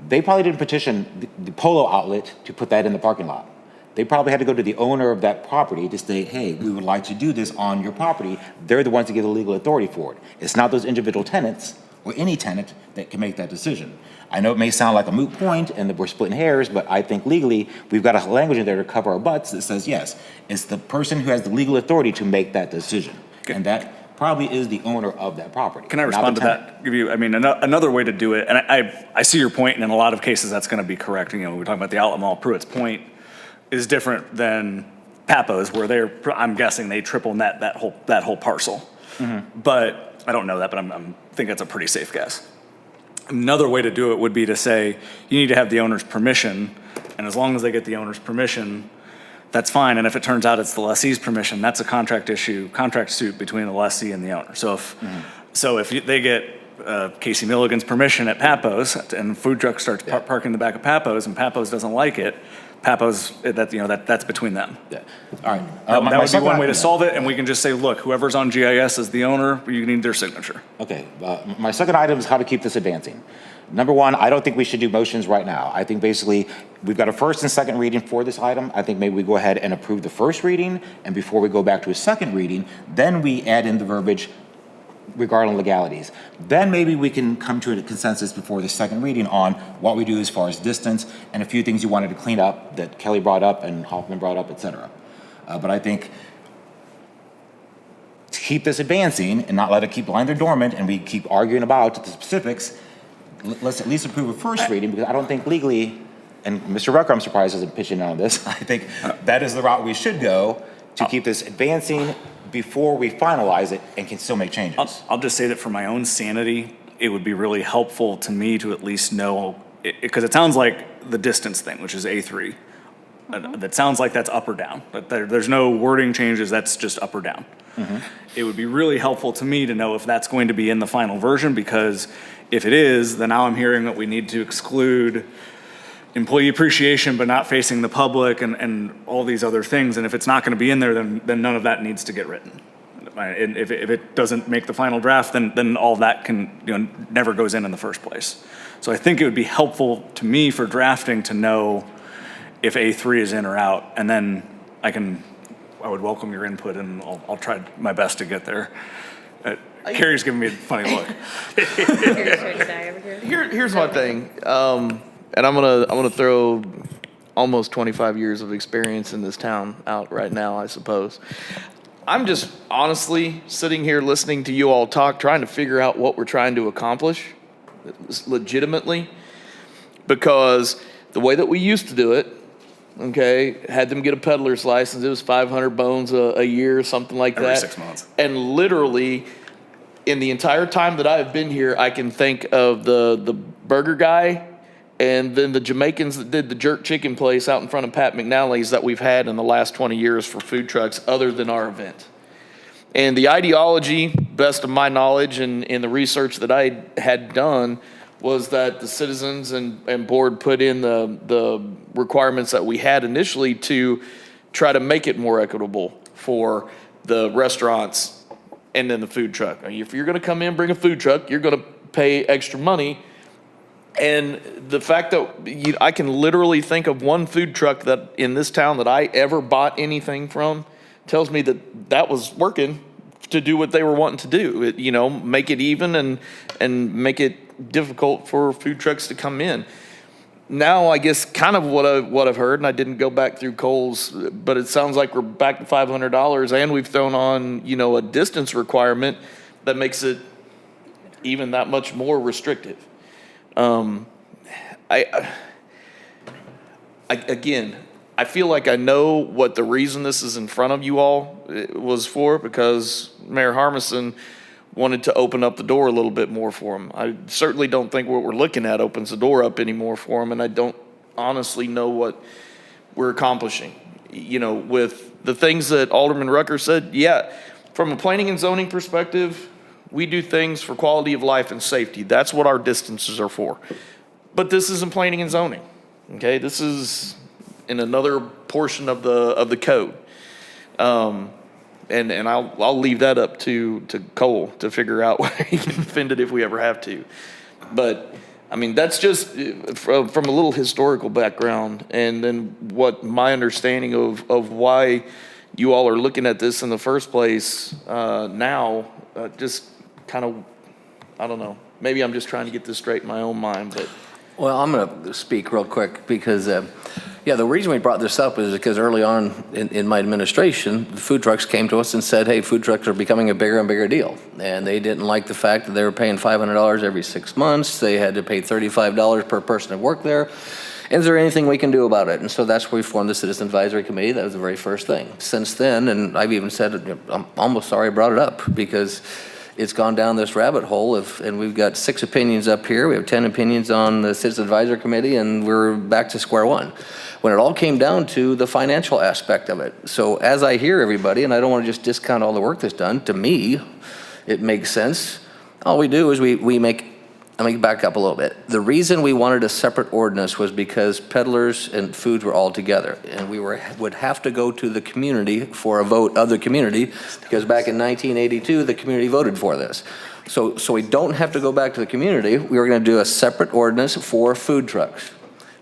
they probably didn't petition the Polo outlet to put that in the parking lot. They probably had to go to the owner of that property to state, hey, we would like to do this on your property. They're the ones that give the legal authority for it. It's not those individual tenants or any tenant that can make that decision. I know it may sound like a moot point and that we're splitting hairs, but I think legally we've got a language in there to cover our butts that says, yes, it's the person who has the legal authority to make that decision. And that probably is the owner of that property. Can I not respond the to tenant. that? Give you, I mean, another way to do it, and I see your point, and in a lot of cases that's going to be correct. You know, we're talking about the outlet mall. Pruitt's Point is different than Papa's, where I'm guessing they triple net that whole parcel. But I don't know that, but I think that's a pretty safe guess. Another way to do it would be to say you need to have the owner's permission, and as long as they get the owner's permission, that's fine. And if it turns out it's the lessee's permission, that's a contract issue, contract suit between the lessee and the owner. So if they get Casey Milligan's permission at Papo's and food truck starts parking in the back of Papo's and Papo's doesn't like it, Papo's, that's between them. Yeah. All right. That My would be second one way to item- solve it, and we can just say, look, whoever's on GIS as the owner, you need their signature. Okay, my second item is how to keep this advancing. Number one, I don't think we should do motions right now. I think basically, we've got a first and second reading for this item. I think maybe we go ahead and approve the first reading, and before we go back to a second reading, then we add in the verbiage regarding legalities. Then maybe we can come to a consensus before the second reading on what we do as far as distance, and a few things you wanted to clean up that Kelly brought up and Hoffman brought up, et cetera. But I think to keep this advancing and not let it keep lying there dormant and we keep arguing about the specifics, let's at least approve a first reading, because I don't think legally, and Mr. Rucker, I'm surprised isn't pitching in on this, I think that is the route we should go to keep this advancing before we finalize it and can still make changes. I'll just say that for my own sanity, it would be really helpful to me to at least know, because it sounds like the distance thing, which is A3. That sounds like that's up or down, but there's no wording changes, that's just up or down. It would be really helpful to me to know if that's going to be in the final version, because if it is, then now I'm hearing that we need to exclude employee appreciation, but not facing the public and all these other things. And if it's not going to be in there, then none of that needs to get written. And if it doesn't make the final draft, then all that never goes in the first place. So I think it would be helpful to me for drafting to know if A3 is in or out, and then I would welcome your input, and I'll try my best to get there. Carrie's giving me a funny look. Here's my thing, and I'm gonna throw almost 25 years of experience in this town out right now, I suppose. I'm just honestly sitting here listening to you all talk, trying to figure out what we're trying to accomplish legitimately, because the way that we used to do it, okay, had them get a peddler's license, it was 500 bones a year, something like that. Every 6 months. And literally, in the entire time that I have been here, I can think of the burger guy and then the Jamaicans that did the jerk chicken place out in front of Pat McNally's that we've had in the last 20 years for food trucks other than our event. And the ideology, best of my knowledge and in the research that I had done, was that the citizens and board put in the requirements that we had initially to try to make it more equitable for the restaurants and then the food truck. If you're gonna come in, bring a food truck, you're gonna pay extra money. And the fact that I can literally think of one food truck that in this town that I ever bought anything from tells me that was working to do what they were wanting to do. Make it even and make it difficult for food trucks to come in. Now, I guess kind of what I've heard, and I didn't go back through Kohl's, but it sounds like we're back to $500, and we've thrown on, a distance requirement that makes it even that much more restrictive. Again, I feel like I know what the reason this is in front of you all was for, because Mayor Harmison wanted to open up the door a little bit more for them. I certainly don't think what we're looking at opens the door up anymore for them, and I don't honestly know what we're accomplishing. With the things that Alderman Rucker said, yeah, from a planning and zoning perspective, we do things for quality of life and safety. That's what our distances are for. But this isn't planning and zoning, okay? This is in another portion of the code. And I'll leave that up to Cole to figure out where he can defend it if we ever have to. But, that's just from a little historical background, and then what my understanding of why you all are looking at this in the first place now, just kind of, I don't know. Maybe I'm just trying to get this straight in my own mind, but. Well, I'm going to speak real quick because, the reason we brought this up is because early on in my administration, the food trucks came to us and said, hey, food trucks are becoming a bigger and bigger deal. And they didn't like the fact that they were paying $500 every 6 months. They had to pay $35 per person that worked there. Is there anything we can do about it? And so that's where we formed the Citizen Advisory Committee. That was the very first thing. Since then, and I've even said, I'm almost sorry I brought it up, because it's gone down this rabbit hole and we've got 6 opinions up here, we have 10 opinions on the Citizen Advisory Committee, and we're back to square one. When it all came down to the financial aspect of it. So as I hear everybody, and I don't want to just discount all the work that's done, to me, it makes sense. All we do is let me back up a little bit. The reason we wanted a separate ordinance was because peddlers and foods were all together, and we would have to go to the community for a vote of the community, because back in 1982, the community voted for this. So we don't have to go back to the community. We were going to do a separate ordinance for food trucks.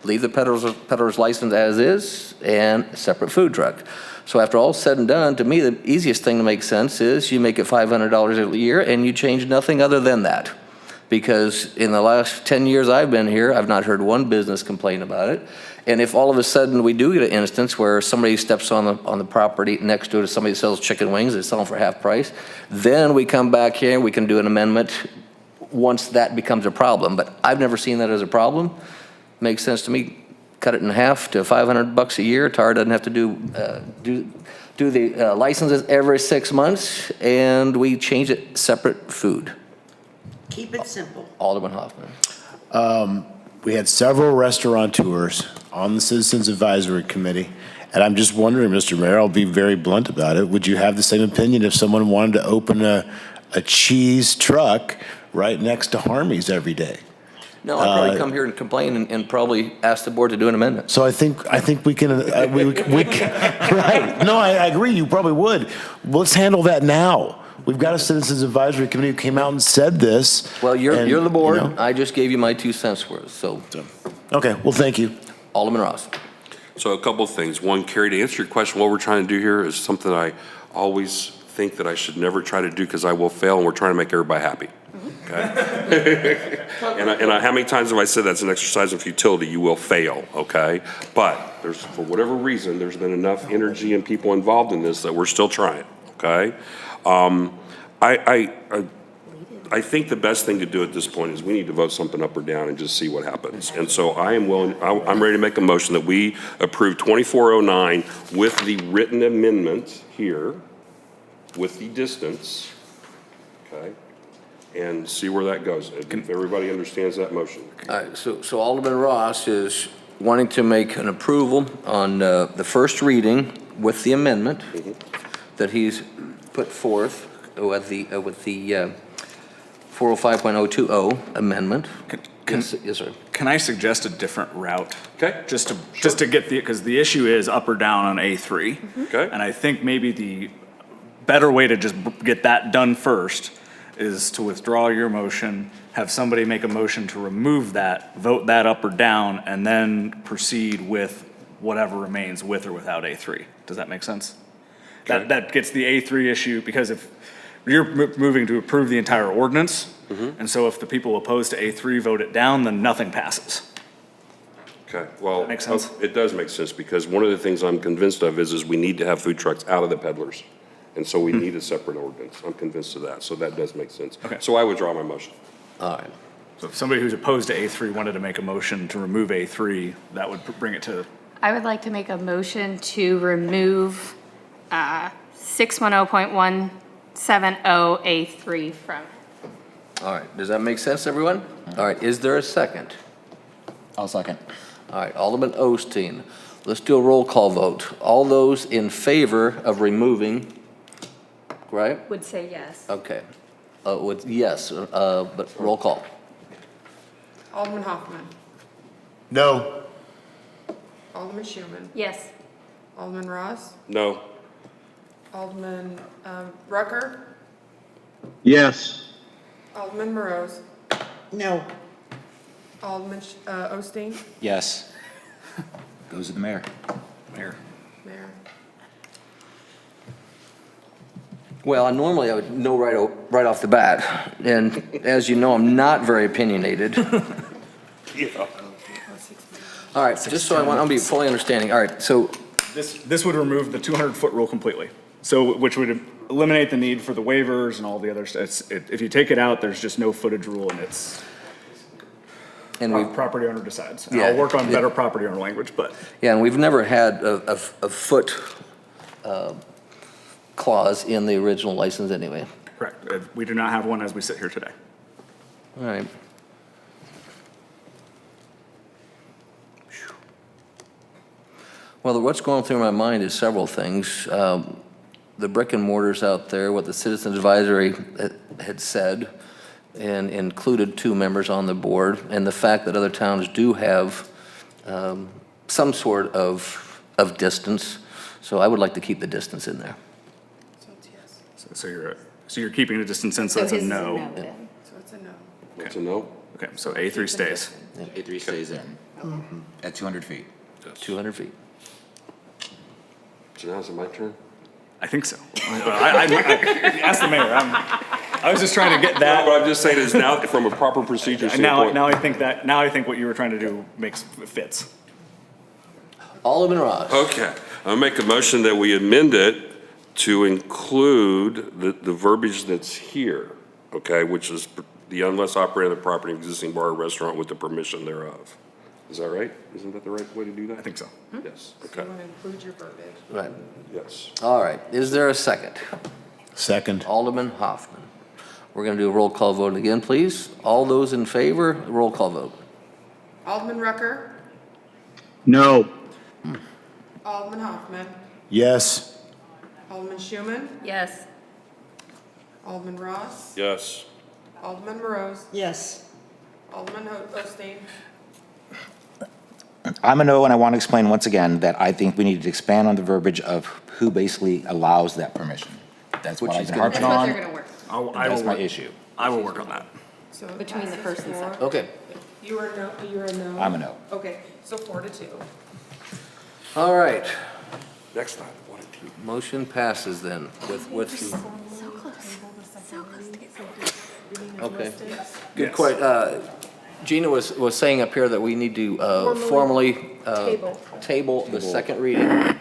Leave the peddler's license as is, and separate food truck. So after all said and done, to me, the easiest thing to make sense is you make it $500 a year, and you change nothing other than that. Because in the last 10 years I've been here, I've not heard one business complain about it. And if all of a sudden we do get an instance where somebody steps on the property next to it, somebody sells chicken wings, they sell them for half price, then we come back here, we can do an amendment once that becomes a problem. But I've never seen that as a problem. Makes sense to me. Cut it in half to $500 a year. TAR doesn't have to do the licenses every 6 months, and we change it separate food. Keep it simple. Alderman Hoffman. We had several restaurateurs on the Citizens Advisory Committee, and I'm just wondering, Mr. Mayor, I'll be very blunt about it. Would you have the same opinion if someone wanted to open a cheese truck right next to Harmy's every day? No, I'd probably come here and complain and probably ask the board to do an amendment. So I think we can, we can, right. No, I agree, you probably would. Let's handle that now. We've got a Citizens Advisory Committee who came out and said this. Well, you're the board. You know. I just gave you my 2 cents worth, so. Okay, well, thank you. Alderman Ross. So a couple of things. One, Carrie, to answer your question, what we're trying to do here is something I always think that I should never try to do because I will fail, and we're trying to make everybody happy. Okay? and how many times have I said that's an exercise in futility? You will fail, okay? But there's, for whatever reason, there's been enough energy and people involved in this that we're still trying, okay? I think the best thing to do at this point is we need to vote something up or down and just see what happens. And so I'm ready to make a motion that we approve 2409 with the written amendment here, with the distance, okay? And see where that goes, if everybody understands that motion. All right, so Alderman Ross is wanting to make an approval on the first reading with the amendment that he's put forth with the 405.020 amendment. Yes, sir. Can I suggest a different route? Okay. Just to get because the issue is up or down on A3. Okay. And I think maybe the better way to just get that done first is to withdraw your motion, have somebody make a motion to remove that, vote that up or down, and then proceed with whatever remains with or without A3. Does that make sense? Okay. That gets the A3 issue, because if you're moving to approve the entire ordinance, and so if the people opposed to A3 vote it down, then nothing passes. Okay, well, That makes sense? it does make sense, because one of the things I'm convinced of is we need to have food trucks out of the peddlers. And so we need a separate ordinance. I'm convinced of that, so that does make sense. Okay. So I withdraw my motion. All right. So if somebody who's opposed to A3 wanted to make a motion to remove A3, that would bring it to, I would like to make a motion to remove 610.170A3 from it. All right, does that make sense, everyone? All right, is there a second? I'll second. All right, Alderman Osteen. Let's do a roll call vote. All those in favor of removing, right? Would say yes. Okay. Yes, but roll call. Alderman Hoffman. No. Alderman Schuman. Yes. Alderman Ross. No. Alderman Rucker. Yes. Alderman Morose. No. Alderman Osteen. Yes. Goes to the mayor. Mayor. Mayor. Well, normally I would know right off the bat, and as you know, I'm not very opinionated. All right, just so I'll be fully understanding. All right, so This would remove the 200-foot rule completely. So, which would eliminate the need for the waivers and all the other stuff. If you take it out, there's just no footage rule, and it's property owner decides. And I'll work on better property owner language, but. yeah, and we've never had a foot clause in the original license anyway. Correct. We do not have one as we sit here today. All right. Well, what's going through my mind is several things. The brick and mortars out there, what the Citizens Advisory had said, and included 2 members on the board, and the fact that other towns do have some sort of distance. So I would like to keep the distance in there. So it's yes. So you're keeping the distance in, so that's a no. So it's a no. That's a no? Okay, so A3 stays. A3 stays in at 200 feet. 200 feet. So now is it my turn? I think so. Ask the mayor. I was just trying to get No, that. but I'm just saying is now, from a proper procedure standpoint. Now I think what you were trying to do fits. Alderman Ross. Okay, I'll make a motion that we amend it to include the verbiage that's here, okay, which is the unless operating the property of existing bar or restaurant with the permission thereof. Is that right? Isn't that the right way to do that? I think so. Yes, So okay, you want to include your verbiage. Right. yes. All right. Is there a second? Second. Alderman Hoffman. We're going to do a roll call vote again, please. All those in favor, roll call vote. Alderman Rucker, No. Alderman Hoffman, Yes. Alderman Schuman, Yes. Alderman Ross, Yes. Alderman Morose, Yes. Alderman Osteen, I'm a no, and I want to explain once again that I think we need to expand on the verbiage of who basically allows that permission. That's what I've been harping That's what on. they're gonna work. That's my issue. I will work on that. so. Between the first and passes second. Okay. You are no, you're a no? I'm a no. Okay, so 4-2. All right. Next time, what a team. Motion passes then with, So close. So close to get. okay. Good quite, Gina was saying up here that we need to formally table the second reading.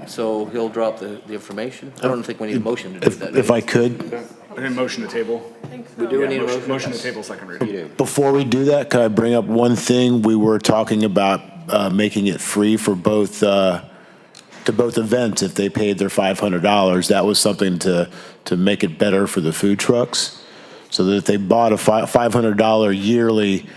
So he'll drop the information. I don't think we need a motion to do that. If I could, I need motion to table. We do need a motion? Motion to table second reading. before we do that, could I bring up one thing? We were talking about making it free for both, to both events if they paid their $500. That was something to make it better for the food trucks. So that if they bought a $500 yearly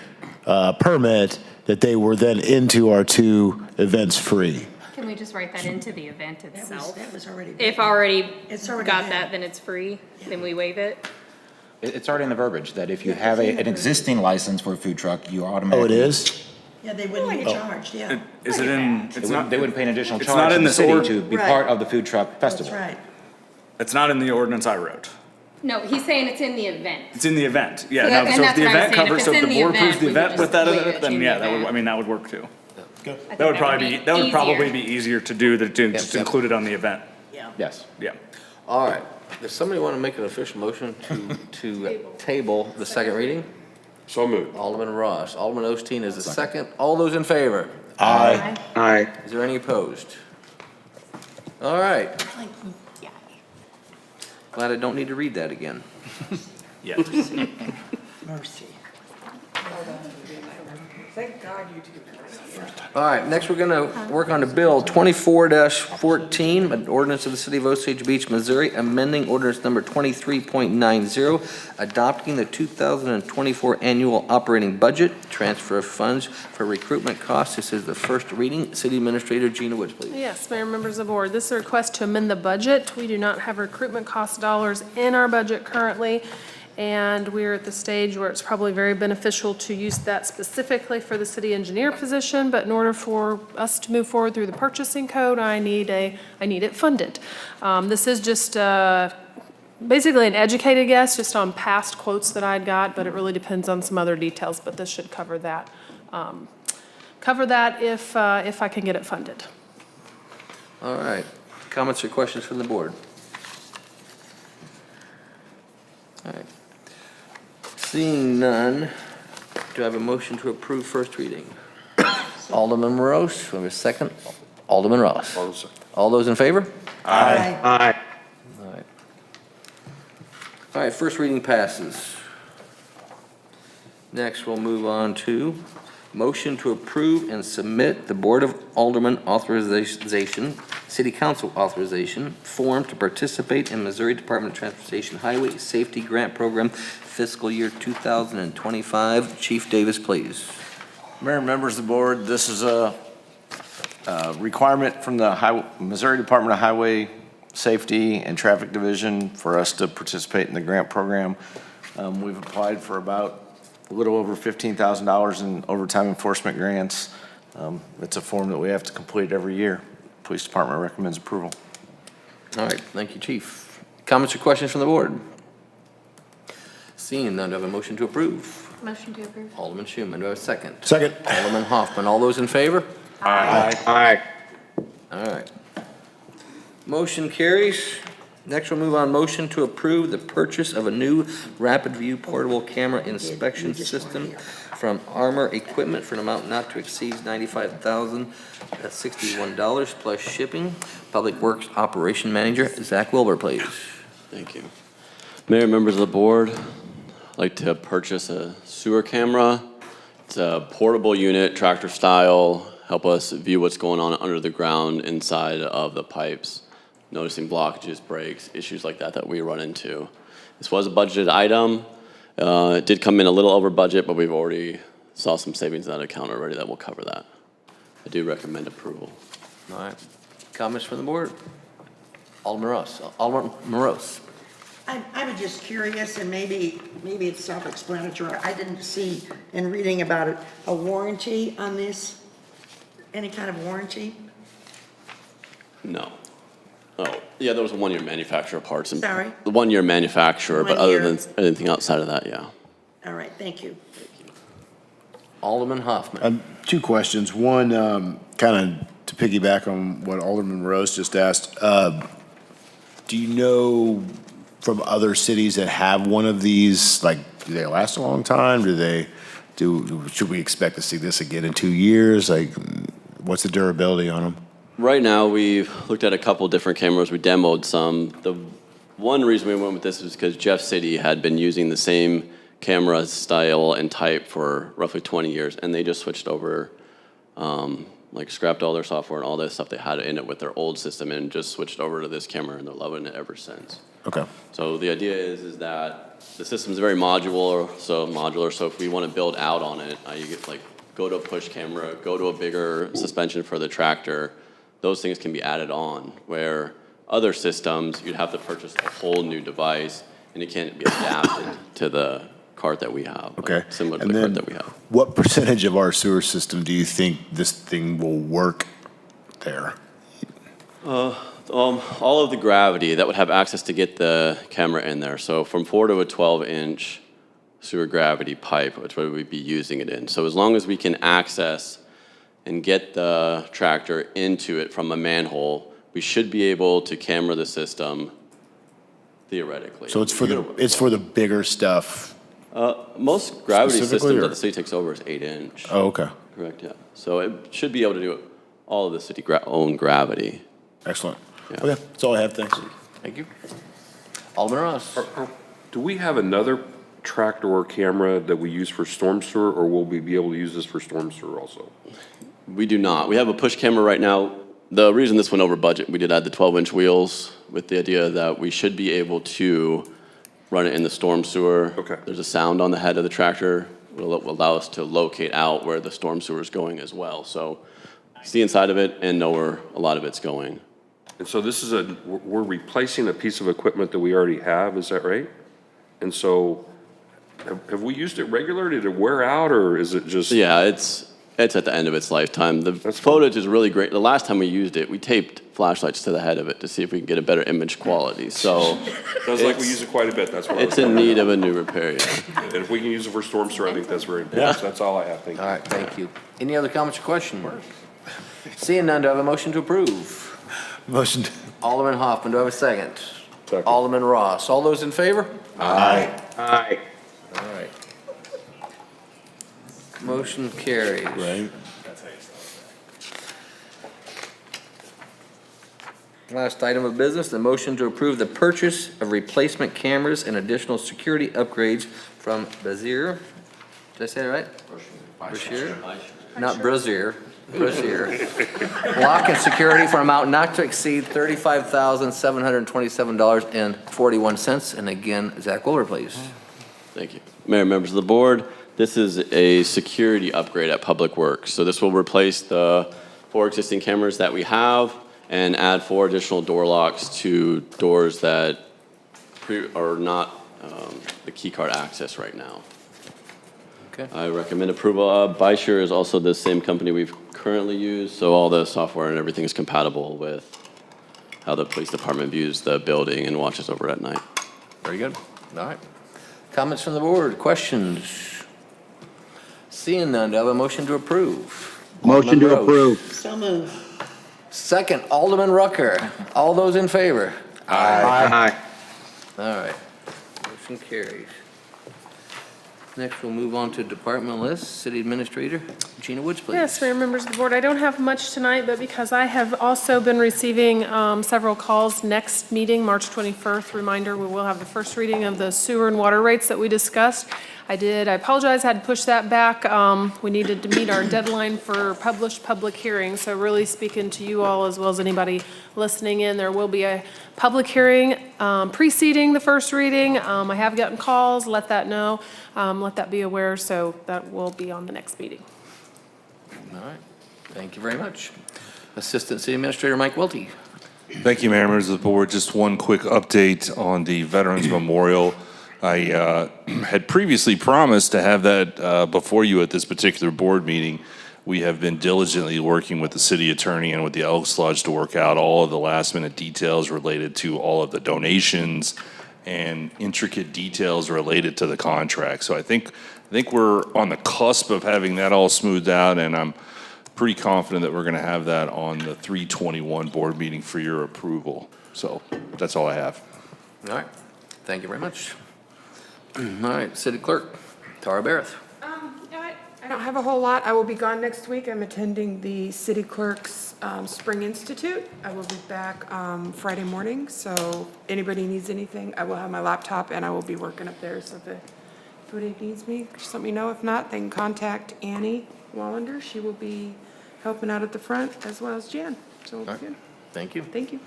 permit, that they were then into our 2 events free. Can we just write that into the event itself? That was already. If already It's already got there. that, then it's free, then we waive it? It's already in the verbiage that if you have an existing license for a food truck, you automatically. Oh, it is? Yeah, they wouldn't be charged, yeah. Is it in, it's not, They wouldn't pay an additional it's charge not to in the this city ord- to be Right. part of the food truck That's festival. right. it's not in the ordinance I wrote. No, he's saying it's in the event. It's in the event. Yeah, So now, that- so and if the that's what I was event saying. If covers, it's so if in the the board approves event, the we could event with just that, waive it then in yeah, the that would, event. I mean, that would work too. I That would think probably be, that would probably easier. be easier to do than to just Yep. include it on the event. Yes. Yeah. All right. Does somebody want to make an official motion to table the second reading? So moved. Alderman Ross. Alderman Osteen is the second. All those in favor? Aye. Aye. Is there any opposed? All right. Yeah. Glad I don't need to read that again. Yeah. Mercy. Thank God you two. All right, next we're going to work on the bill 24-14, an ordinance of the City of Osage Beach, Missouri, amending ordinance number 23.90, adopting the 2024 annual operating budget, transfer of funds for recruitment costs. This is the first reading. City Administrator Gina Woods, please. Yes, Mayor, members of the board, this is a request to amend the budget. We do not have recruitment cost dollars in our budget currently, and we're at the stage where it's probably very beneficial to use that specifically for the city engineer position, but in order for us to move forward through the purchasing code, I need it funded. This is just basically an educated guess, just on past quotes that I'd got, but it really depends on some other details, but this should cover that. If I can get it funded. All right. Comments or questions from the board? All right. Seeing none, do I have a motion to approve first reading? Alderman Morose, do I have a second? Alderman Ross. Hold on a second. All those in favor? Aye. Aye. All right. All right, first reading passes. Next, we'll move on to motion to approve and submit the Board of Alderman authorization City Council authorization form to participate in Missouri Department of Transportation Highway Safety Grant Program fiscal year 2025. Chief Davis, please. Mayor and members of the board, this is a requirement from the Missouri Department of Highway Safety and Traffic Division for us to participate in the grant program. We've applied for about a little over $15,000 in overtime enforcement grants. It's a form that we have to complete every year. Police Department recommends approval. All right, thank you, Chief. Comments or questions from the board? Seeing none, do I have a motion to approve? Motion to approve. Alderman Schuman, do I have a second? Second. Alderman Hoffman, all those in favor? Aye. All right. Motion carries. Next, we'll move on. Motion to approve the purchase of a new Rapid View portable camera inspection system from Armor Equipment for an amount not to exceed $95,061 plus shipping. Public Works Operation Manager, Zach Wilbur, please. Thank you. Mayor, members of the board, I'd like to purchase a sewer camera. It's a portable unit, tractor style, help us view what's going on under the ground inside of the pipes, noticing blockages, breaks, issues like that we run into. This was a budgeted item. It did come in a little over budget, but we've already saw some savings in that account already that will cover that. I do recommend approval. All right. Comments from the board? Alderman Ross. Alderman Morose. I was just curious, and maybe it's self-explanatory. I didn't see in reading about it, a warranty on this? Any kind of warranty? No. Oh, yeah, there was a one-year manufacturer of parts. Sorry? The one-year manufacturer, but 1 year. other than anything outside of that, yeah. All right, thank you. Alderman Hoffman. Two questions. One, kind of to piggyback on what Alderman Rose just asked. Do you know from other cities that have one of these, like, do they last a long time? Should we expect to see this again in 2 years? Like, what's the durability on them? Right now, we've looked at a couple different cameras. We demoed some. The one reason we went with this is because Jeff City had been using the same camera style and type for roughly 20 years, and they just switched over, like scrapped all their software and all that stuff they had in it with their old system and just switched over to this camera, and they're loving it ever since. Okay. So the idea is that the system's very modular, so if we want to build out on it, you get like go to a push camera, go to a bigger suspension for the tractor. Those things can be added on, where other systems, you'd have to purchase a whole new device, and it can't be adapted to the cart that we have. Okay. Like, similar to And the then cart that we have. what percentage of our sewer system do you think this thing will work there? All of the gravity that would have access to get the camera in there. So from 4 to a 12-inch sewer gravity pipe, which would we be using it in. So as long as we can access and get the tractor into it from a manhole, we should be able to camera the system theoretically. So it's for the bigger stuff. Most gravity Specifically, systems or- that the city takes over is 8-inch. Oh, okay. Correct, yeah. So it should be able to do all of the city own gravity. Excellent. Yeah. Okay, that's all I have. Thanks. Thank you. Alderman Ross. Do we have another tractor or camera that we use for storm sewer, or will we be able to use this for storm sewer also? We do not. We have a push camera right now. The reason this went over budget, we did add the 12-inch wheels with the idea that we should be able to run it in the storm sewer. Okay. There's a sound on the head of the tractor. It will allow us to locate out where the storm sewer is going as well. So see inside of it and know where a lot of it's going. And so this is we're replacing a piece of equipment that we already have, is that right? And so have we used it regularly? Did it wear out, or is it just? Yeah, it's at the end of its lifetime. The footage is really great. The last time we used it, we taped flashlights to the head of it to see if we can get a better image quality. So Sounds like we use it quite a bit, that's why. it's in need of a new repair, yeah. And if we can use it for storm sewer, I think that's very important. So that's all I have, thank you. All right, thank you. Any other comments or questions? Seeing none, do I have a motion to approve? Motion. Alderman Hoffman, do I have a second? Second. Alderman Ross. All those in favor? Aye. Aye. All right. Motion carries. Right. Last item of business, the motion to approve the purchase of replacement cameras and additional security upgrades from Brazier. Did I say it right? Brazier? Not Brazier. Chris here. Lock and security for an amount not to exceed $35,727.41. And again, Zach Wooler, please. Thank you. Mayor, members of the board, this is a security upgrade at Public Works. So this will replace the 4 existing cameras that we have and add 4 additional door locks to doors that are not the key card access right now. Okay. I recommend approval. Bysure is also the same company we've currently used, so all the software and everything is compatible with how the police department views the building and watches over at night. Very good. All right. Comments from the board, questions? Seeing none, do I have a motion to approve? Motion to Alderman Rose. approve. So moved. Second, Alderman Rucker. All those in favor? Aye. All right. Motion carries. Next, we'll move on to department lists. City Administrator Gina Woods, please. Yes, Mayor, members of the board, I don't have much tonight, but because I have also been receiving several calls, next meeting, March 21st, reminder, we will have the first reading of the sewer and water rates that we discussed. I apologize, I had to push that back. We needed to meet our deadline for published public hearings, so really speaking to you all as well as anybody listening in, there will be a public hearing preceding the first reading. I have gotten calls, let that know, let that be aware, so that will be on the next meeting. All right. Thank you very much. Assistant City Administrator Mike Welty. Thank you, Mayor, members of the board. Just one quick update on the Veterans Memorial. I had previously promised to have that before you at this particular board meeting. We have been diligently working with the city attorney and with the Elks Lodge to work out all of the last minute details related to all of the donations and intricate details related to the contract. So I think we're on the cusp of having that all smoothed out, and I'm pretty confident that we're going to have that on the 3/21 board meeting for your approval. So that's all I have. All right. Thank you very much. All right, City Clerk Tara Barrett. I don't have a whole lot. I will be gone next week. I'm attending the City Clerk's Spring Institute. I will be back Friday morning, so anybody needs anything, I will have my laptop and I will be working up there. So if anybody needs me, just let me know. If not, they can contact Annie Wallander. She will be helping out at the front as well as Jan. So we'll be good. Thank you. Thank you.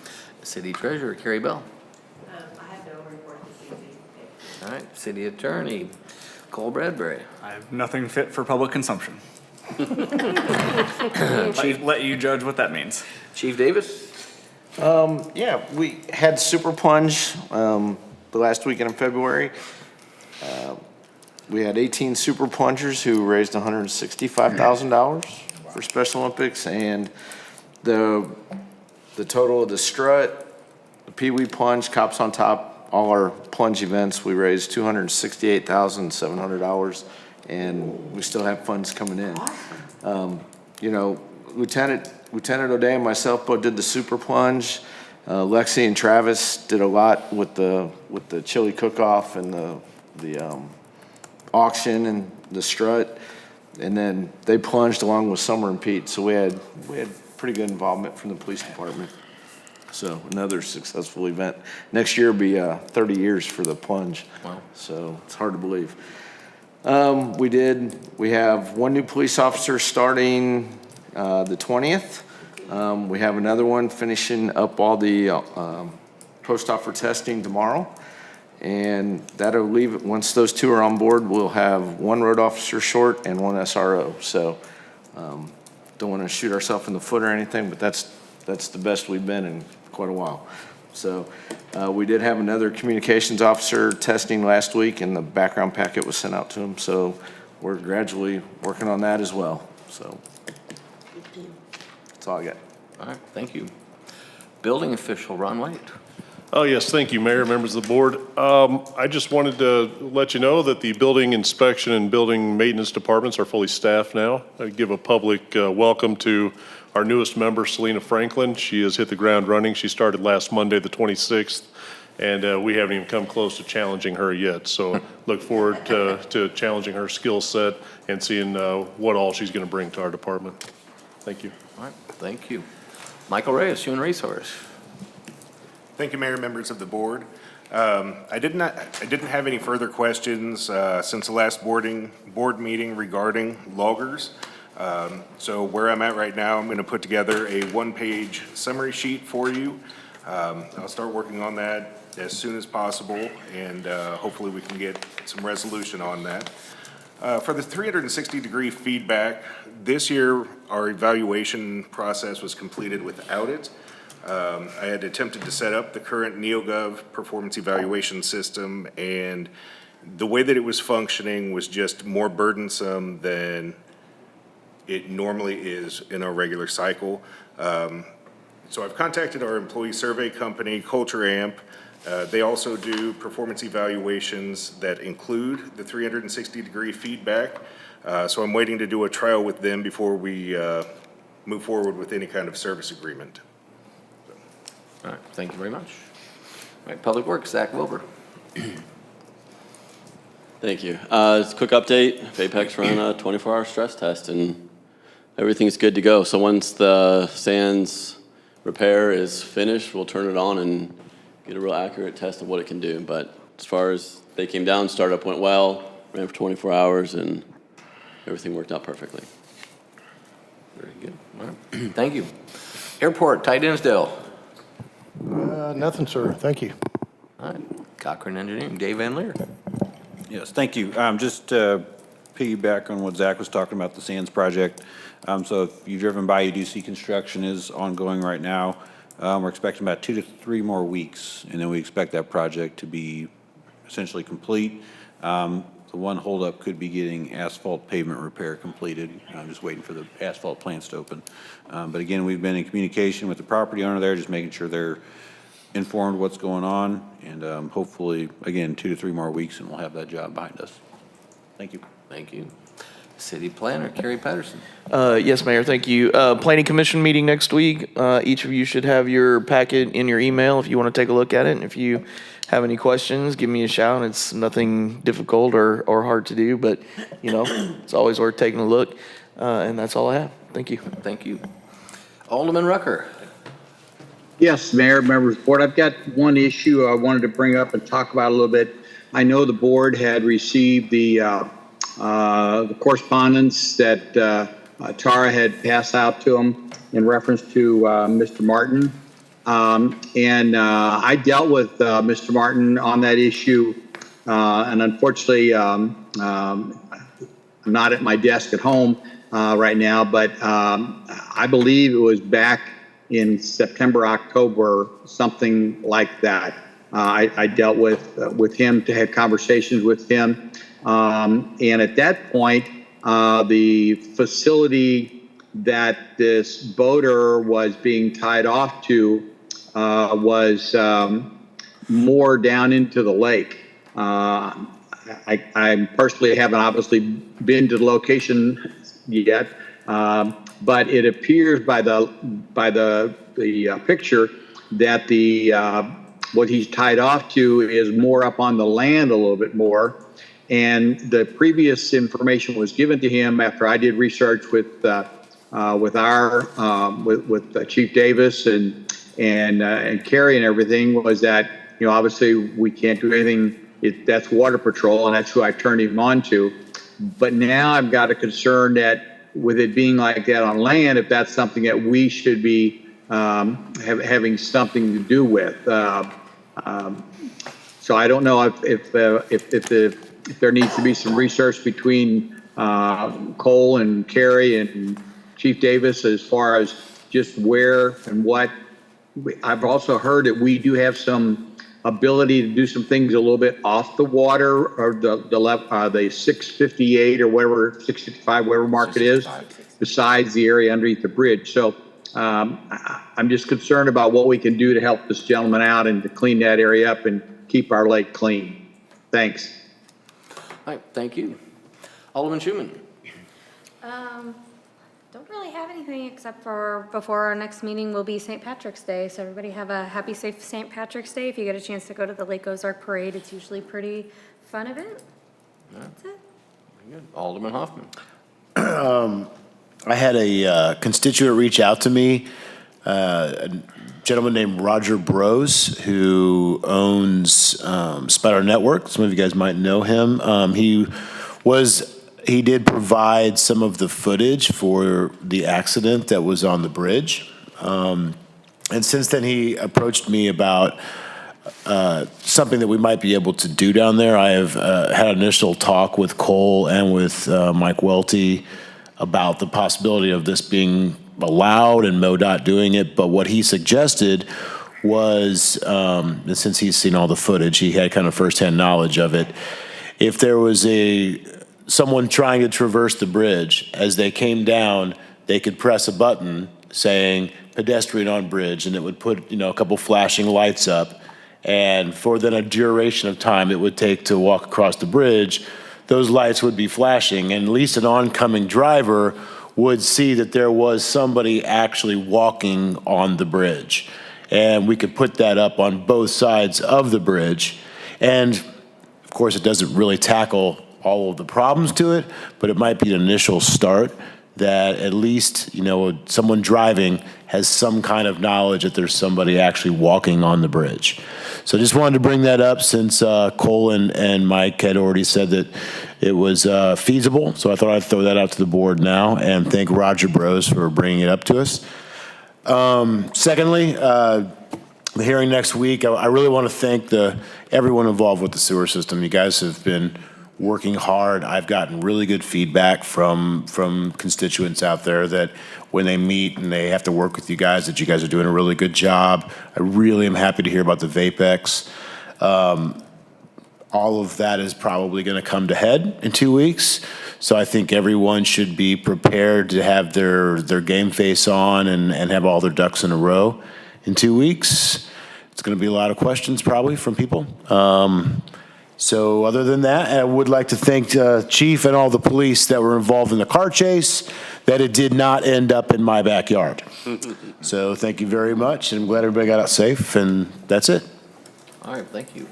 City Treasurer Carrie Bell. I have no report this evening. All right, City Attorney Cole Bradbury. I have nothing fit for public consumption. Let you judge what that means. Chief Davis. Yeah, we had Super Plunge the last weekend in February. We had 18 Super Plungers who raised $165,000 for Special Olympics, and the total of the strut, the Pee Wee Plunge, Cops on Top, all our plunge events, we raised $268,700, and we still have funds coming in. You know, Lieutenant O'Day and myself both did the Super Plunge. Lexi and Travis did a lot with the chili cook-off and the auction and the strut, and then they plunged along with Summer and Pete. So we had pretty good involvement from the police department. So another successful event. Next year will be 30 years for the plunge. Wow. So it's hard to believe. We have one new police officer starting the 20th. We have another one finishing up all the post-offer testing tomorrow. And that'll leave it, once those two are on board, we'll have one road officer short and one SRO. So don't want to shoot ourselves in the foot or anything, but that's the best we've been in quite a while. So we did have another communications officer testing last week, and the background packet was sent out to him. So we're gradually working on that as well. So that's all I got. All right, thank you. Building official Ron White. Oh, yes, thank you, Mayor, members of the board. I just wanted to let you know that the building inspection and building maintenance departments are fully staffed now. I give a public welcome to our newest member, Selena Franklin. She has hit the ground running. She started last Monday, the 26th, and we haven't even come close to challenging her yet. So look forward to challenging her skill set and seeing what all she's going to bring to our department. Thank you. All right, thank you. Michael Reyes, Human Resource. Thank you, Mayor, members of the board. I didn't have any further questions since the last board meeting regarding loggers. So where I'm at right now, I'm going to put together a one-page summary sheet for you. I'll start working on that as soon as possible, and hopefully we can get some resolution on that. For the 360-degree feedback, this year, our evaluation process was completed without it. I had attempted to set up the current NeoGov performance evaluation system, and the way that it was functioning was just more burdensome than it normally is in our regular cycle. So I've contacted our employee survey company, Culture Amp. They also do performance evaluations that include the 360-degree feedback. So I'm waiting to do a trial with them before we move forward with any kind of service agreement. All right, thank you very much. All right, Public Works, Zach Wilbur. Thank you. Just a quick update. Apex ran a 24-hour stress test, and everything's good to go. So once the sands repair is finished, we'll turn it on and get a real accurate test of what it can do. But as far as they came down, startup went well, ran for 24 hours, and everything worked out perfectly. Very good. All right. Thank you. Airport, Ty Dinsdale. Nothing, sir. Thank you. All right. Cochran Engineering, Dave Van Leer. Yes, thank you. Just piggyback on what Zach was talking about, the Sands project. So if you've driven by, you do see construction is ongoing right now. We're expecting about 2 to 3 more weeks, and then we expect that project to be essentially complete. The one holdup could be getting asphalt pavement repair completed. I'm just waiting for the asphalt plants to open. But again, we've been in communication with the property owner there, just making sure they're informed what's going on, and hopefully, again, 2 to 3 more weeks, and we'll have that job behind us. Thank you. Thank you. City Planner, Kerry Patterson. Yes, Mayor, thank you. Planning Commission meeting next week. Each of you should have your packet in your email if you want to take a look at it. And if you have any questions, give me a shout. It's nothing difficult or hard to do, but, you know, it's always worth taking a look. And that's all I have. Thank you. Thank you. Alderman Rucker. Yes, Mayor, members of the board, I've got one issue I wanted to bring up and talk about a little bit. I know the board had received the correspondence that Tara had passed out to them in reference to Mr. Martin. And I dealt with Mr. Martin on that issue, and unfortunately, I'm not at my desk at home right now, but I believe it was back in September, October, something like that. I dealt with him, to have conversations with him. And at that point, the facility that this boater was being tied off to was more down into the lake. I personally haven't obviously been to the location yet, but it appears by the picture that the what he's tied off to is more up on the land a little bit more. And the previous information was given to him after I did research with Chief Davis and Kerry and everything, was that, you know, obviously we can't do anything. That's Water Patrol, and that's who I turned him on to. But now I've got a concern that with it being like that on land, if that's something that we should be having something to do with. So I don't know if there needs to be some research between Cole and Kerry and Chief Davis as far as just where and what. I've also heard that we do have some ability to do some things a little bit off the water, or the 658 or whatever, 655, whatever mark it is, besides the area underneath the bridge. So I'm just concerned about what we can do to help this gentleman out and to clean that area up and keep our lake clean. Thanks. All right, thank you. Alderman Schuman. Don't really have anything except for before our next meeting will be St. Patrick's Day. So everybody have a happy, safe St. Patrick's Day. If you get a chance to go to the Lake Ozark Parade, it's usually a pretty fun event. That's it. Very good. Alderman Hoffman. I had a constituent reach out to me, a gentleman named Roger Brose, who owns Spider Network. Some of you guys might know him. He was he did provide some of the footage for the accident that was on the bridge. And since then, he approached me about something that we might be able to do down there. I have had an initial talk with Cole and with Mike Welty about the possibility of this being allowed and MoDOT doing it. But what he suggested was, and since he's seen all the footage, he had kind of firsthand knowledge of it. If there was someone trying to traverse the bridge, as they came down, they could press a button saying pedestrian on bridge, and it would put, a couple flashing lights up. And for then a duration of time it would take to walk across the bridge, those lights would be flashing, and at least an oncoming driver would see that there was somebody actually walking on the bridge. And we could put that up on both sides of the bridge. And of course, it doesn't really tackle all of the problems to it, but it might be an initial start that at least, someone driving has some kind of knowledge that there's somebody actually walking on the bridge. So just wanted to bring that up since Cole and Mike had already said that it was feasible. So I thought I'd throw that out to the board now and thank Roger Bros for bringing it up to us. Secondly, the hearing next week, I really want to thank everyone involved with the sewer system. You guys have been working hard. I've gotten really good feedback from constituents out there that when they meet and they have to work with you guys, that you guys are doing a really good job. I really am happy to hear about the VAPEX. All of that is probably going to come to head in 2 weeks. So I think everyone should be prepared to have their game face on and have all their ducks in a row in 2 weeks. It's going to be a lot of questions probably from people. So other than that, I would like to thank Chief and all the police that were involved in the car chase, that it did not end up in my backyard. So thank you very much, and I'm glad everybody got out safe, and that's it. All right, thank you.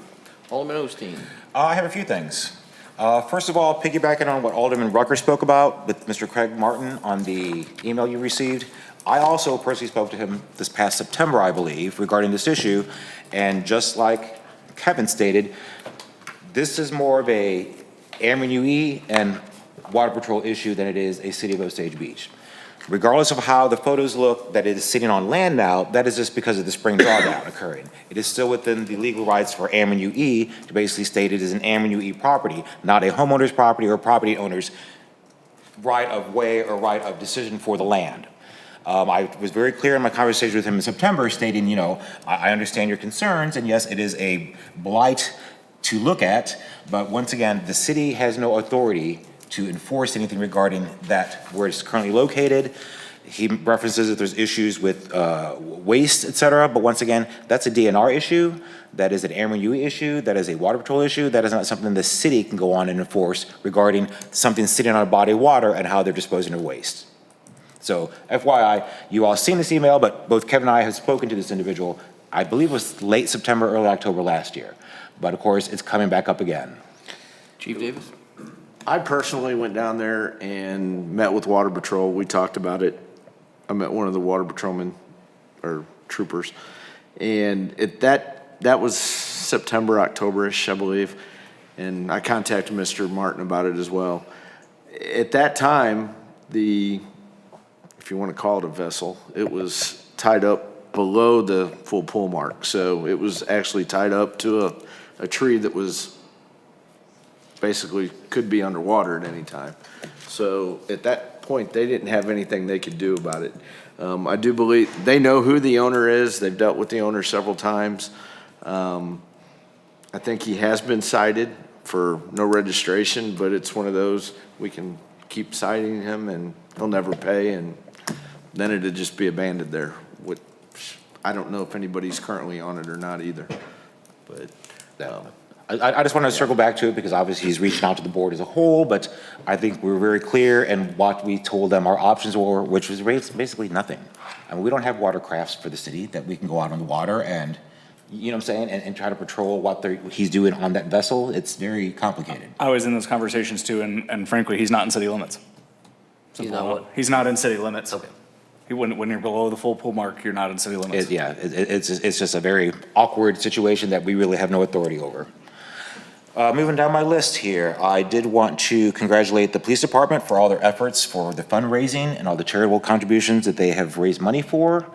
Alderman Osteen. I have a few things. First of all, piggybacking on what Alderman Rucker spoke about with Mr. Craig Martin on the email you received, I also personally spoke to him this past September, I believe, regarding this issue, and just like Kevin stated, this is more of a Ameren UE and Water Patrol issue than it is a City of Osage Beach. Regardless of how the photos look that it is sitting on land now, that is just because of the spring drawdown occurring. It is still within the legal rights for Ameren UE to basically state it is an Ameren UE property, not a homeowner's property or property owner's right of way or right of decision for the land. I was very clear in my conversation with him in September stating, I understand your concerns, and yes, it is a blight to look at, but once again, the city has no authority to enforce anything regarding that where it's currently located. He references that there's issues with waste, et cetera, but once again, that's a DNR issue, that is an Ameren UE issue, that is a Water Patrol issue, that is not something the city can go on and enforce regarding something sitting on a body of water and how they're disposing of waste. So FYI, you all seen this email, but both Kevin and I have spoken to this individual, I believe it was late September, early October last year. But of course, it's coming back up again. Chief Davis? I personally went down there and met with Water Patrol. We talked about it. I met one of the water patrolmen or troopers. And that was September, October-ish, I believe. And I contacted Mr. Martin about it as well. At that time, if you want to call it a vessel, it was tied up below the full pull mark. So it was actually tied up to a tree that was basically could be underwater at any time. So at that point, they didn't have anything they could do about it. I do believe they know who the owner is. They've dealt with the owner several times. I think he has been cited for no registration, but it's one of those, we can keep citing him and he'll never pay, and then it'd just be abandoned there. Which I don't know if anybody's currently on it or not either, but. I just want to circle back to it because obviously he's reaching out to the board as a whole, but I think we were very clear in what we told them our options were, which was basically nothing. I mean, we don't have watercrafts for the city that we can go out on the water and, you know what I'm saying, and try to patrol what he's doing on that vessel. It's very complicated. I was in those conversations too, and frankly, he's not in city limits. He's not what? He's not in city limits. Okay. When you're below the full pull mark, you're not in city limits. It's just a very awkward situation that we really have no authority over. Moving down my list here, I did want to congratulate the police department for all their efforts for the fundraising and all the charitable contributions that they have raised money for.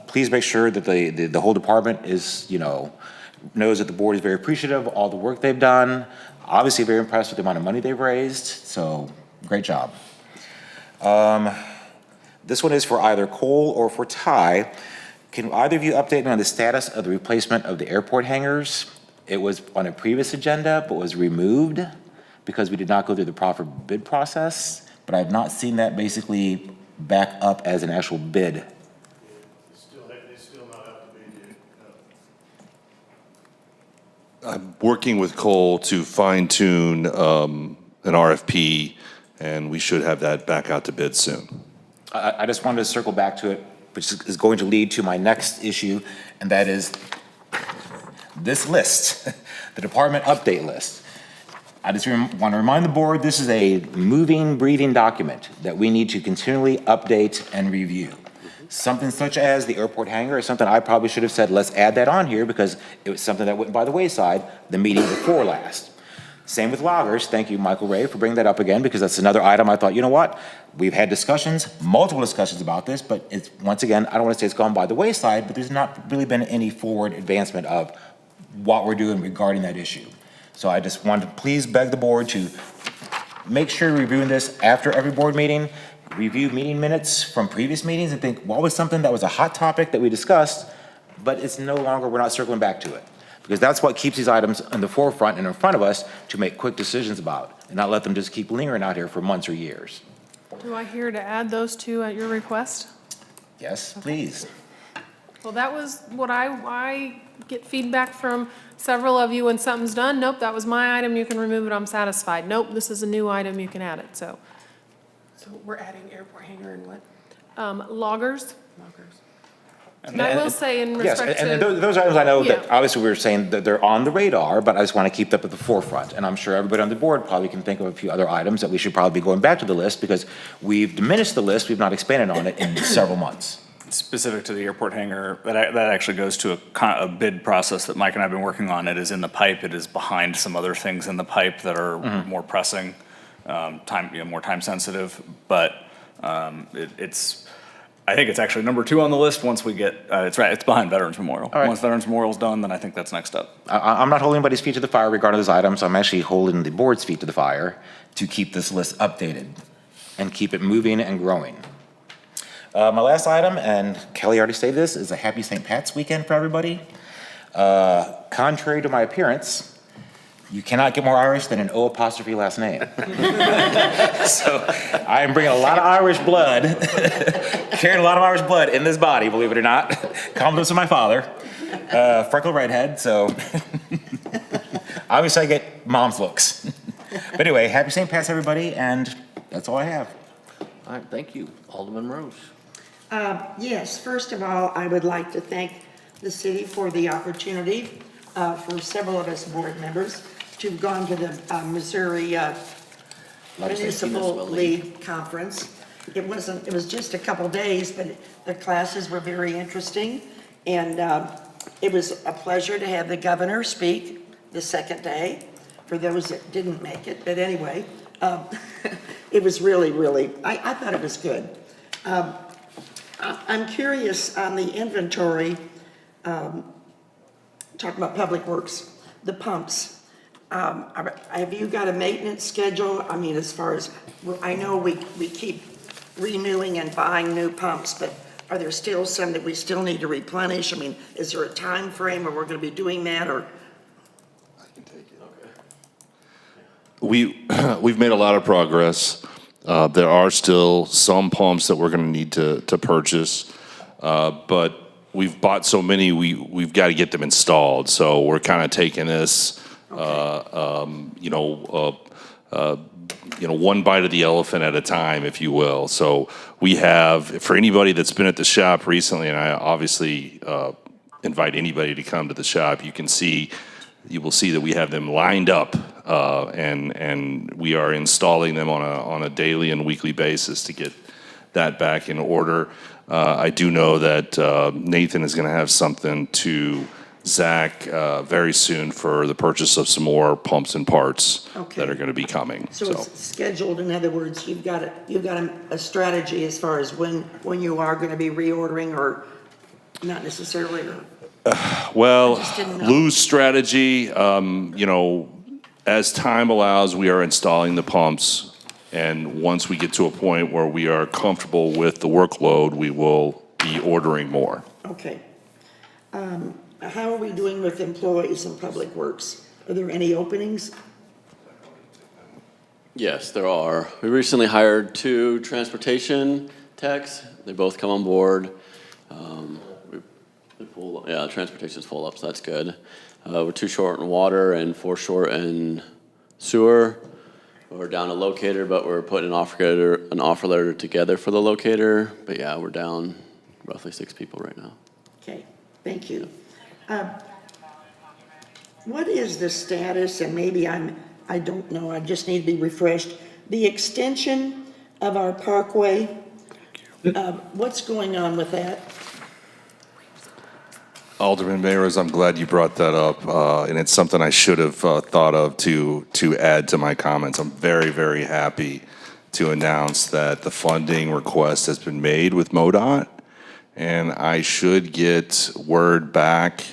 Please make sure that the whole department is, knows that the board is very appreciative of all the work they've done. Obviously very impressed with the amount of money they've raised, so great job. This one is for either Cole or for Ty. Can either of you update me on the status of the replacement of the airport hangars? It was on a previous agenda, but was removed because we did not go through the proper bid process. But I have not seen that basically back up as an actual bid. It's still not up to bid yet. I'm working with Cole to fine tune an RFP, and we should have that back out to bid soon. I just wanted to circle back to it, which is going to lead to my next issue, and that is this list, the department update list. I just want to remind the board, this is a moving, breathing document that we need to continually update and review. Something such as the airport hangar is something I probably should have said, let's add that on here because it was something that went by the wayside the meeting before last. Same with loggers. Thank you, Michael Ray, for bringing that up again because that's another item I thought, you know what? We've had discussions, multiple discussions about this, but it's, once again, I don't want to say it's gone by the wayside, but there's not really been any forward advancement of what we're doing regarding that issue. So I just wanted to please beg the board to make sure you're reviewing this after every board meeting, review meeting minutes from previous meetings and think, what was something that was a hot topic that we discussed, but it's no longer, we're not circling back to it. Because that's what keeps these items in the forefront and in front of us to make quick decisions about and not let them just keep lingering out here for months or years. Do I hear to add those two at your request? Yes, please. Well, that was what I get feedback from several of you when something's done. Nope, that was my item, you can remove it, I'm satisfied. Nope, this is a new item, you can add it, so. So we're adding airport hangar and what? Loggers. Loggers. And I will say in Yes, respect and to. those items I know that Yeah. obviously we were saying that they're on the radar, but I just want to keep them at the forefront. And I'm sure everybody on the board probably can think of a few other items that we should probably be going back to the list because we've diminished the list, we've not expanded on it in several months. Specific to the airport hangar, that actually goes to a bid process that Mike and I have been working on. It is in the pipe. It is behind some other things in the pipe that are more pressing, more time sensitive. But I think it's actually number 2 on the list once we get, it's behind Veterans Memorial. All right. Once Veterans Memorial's done, then I think that's next up. I'm not holding anybody's feet to the fire regarding those items. I'm actually holding the board's feet to the fire to keep this list updated and keep it moving and growing. My last item, and Kelly already stated this, is a happy St. Pat's weekend for everybody. Contrary to my appearance, you cannot get more Irish than an O apostrophe last name. So I am bringing a lot of Irish blood, carrying a lot of Irish blood in this body, believe it or not. Compliments of my father, freckled redhead, so obviously I get mom's looks. But anyway, happy St. Pat's, everybody, and that's all I have. All right, thank you. Alderman Rose. Yes, first of all, I would like to thank the city for the opportunity for several of us board members to have gone to the Missouri Municipal League Conference. It was just a couple days, but the classes were very interesting. And it was a pleasure to have the governor speak the second day, for those that didn't make it. But anyway, it was really, I thought it was good. I'm curious on the inventory, talking about Public Works, the pumps. Have you got a maintenance schedule? I mean, as far as, I know we keep renewing and buying new pumps, but are there still some that we still need to replenish? I mean, is there a time frame where we're going to be doing that, or? We've made a lot of progress. There are still some pumps that we're going to need to purchase, but we've bought so many, we've got to get them installed. So we're kind of taking this, one bite of the elephant at a time, if you will. So we have, for anybody that's been at the shop recently, and I obviously invite anybody to come to the shop, you will see that we have them lined up, and we are installing them on a daily and weekly basis to get that back in order. I do know that Nathan is going to have something to Zach very soon for the purchase of some more pumps and parts Okay. that are going to be coming. So it's scheduled, in other words, you've got a strategy as far as when you are going to be reordering, or not necessarily, or? Well, I just didn't know. Lou's strategy, as time allows, we are installing the pumps. And once we get to a point where we are comfortable with the workload, we will be ordering more. Okay. How are we doing with employees in Public Works? Are there any openings? Yes, there are. We recently hired 2 transportation techs. They both come on board. Yeah, transportation's full up, so that's good. We're 2 short in water and 4 short in sewer. We're down a locator, but we're putting an offer letter together for the locator. But yeah, we're down roughly 6 people right now. Okay, thank you. What is the status, and maybe I don't know, I just need to be refreshed, the extension of our parkway? What's going on with that? Alderman Mayers, I'm glad you brought that up, and it's something I should have thought of to add to my comments. I'm very, very happy to announce that the funding request has been made with MoDOT, and I should get word back,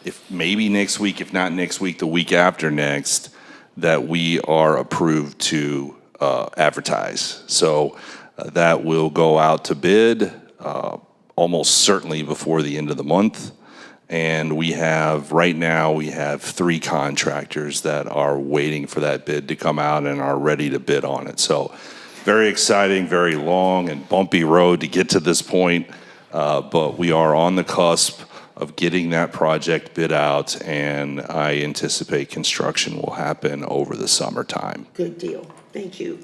if maybe next week, if not next week, the week after next, that we are approved to advertise. So that will go out to bid almost certainly before the end of the month. And right now we have 3 contractors that are waiting for that bid to come out and are ready to bid on it. So very exciting, very long and bumpy road to get to this point, but we are on the cusp of getting that project bid out, and I anticipate construction will happen over the summertime. Good deal, thank you.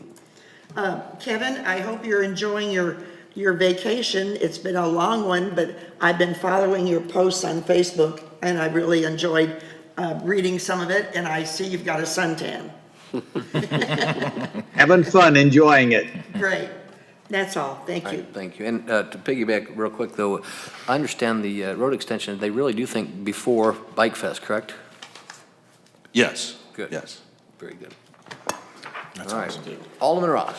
Kevin, I hope you're enjoying your vacation. It's been a long one, but I've been following your posts on Facebook, and I really enjoyed reading some of it, and I see you've got a suntan. Having fun, enjoying it. Great. That's all. Thank you. Thank you. And to piggyback real quick, though, I understand the road extension, they really do think before Bike Fest, correct? Yes. Good. Yes. Very good. All right. Alderman Ross.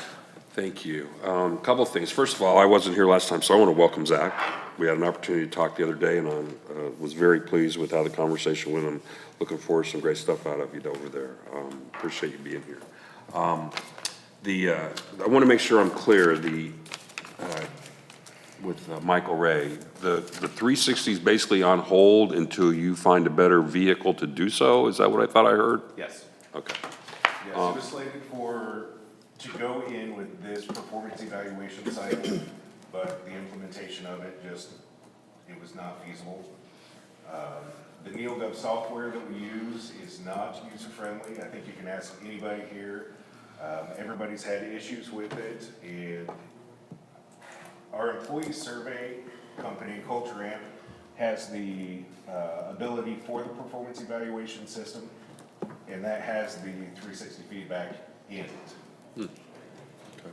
Thank you. Couple of things. First of all, I wasn't here last time, so I want to welcome Zach. We had an opportunity to talk the other day, and I was very pleased with how the conversation went. I'm looking forward to some great stuff out of you over there. Appreciate you being here. I want to make sure I'm clear. With Michael Ray, the 360 is basically on hold until you find a better vehicle to do so. Is that what I thought I heard? Yes. Okay. Yes, it was slated to go in with this performance evaluation cycle, but the implementation of it it was not feasible. The NeilGov software that we use is not user-friendly. I think you can ask anybody here. Everybody's had issues with it, and our employee survey company, Culture Amp, has the ability for the performance evaluation system, and that has the 360 feedback in it.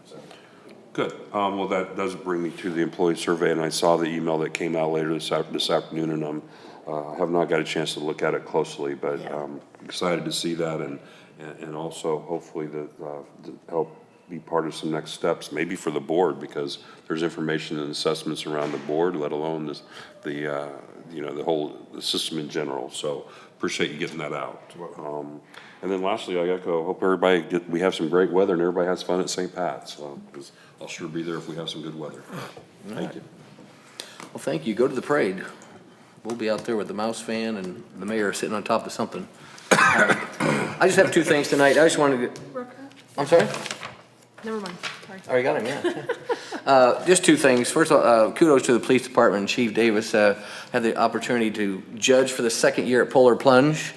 So. Good. Well, that does bring me to the employee survey, and I saw the email that came out later this afternoon, and I have not got a chance to look at it closely, but I'm excited to see that, and also hopefully to help be part of some next steps, maybe for the board, because there's information and assessments around the board, let alone the whole system in general. So appreciate you getting that out. And then lastly, I hope we have some great weather and everybody has fun at St. Pat's. Because I'll sure be there if we have some good weather. Thank you. Well, thank you. Go to the parade. We'll be out there with the mouse fan and the mayor sitting on top of something. I just have 2 things tonight. I just wanted to. I'm sorry? Never mind, sorry. Oh, you got him, yeah. Just 2 things. First of all, kudos to the police department. Chief Davis had the opportunity to judge for the 2nd year at Polar Plunge,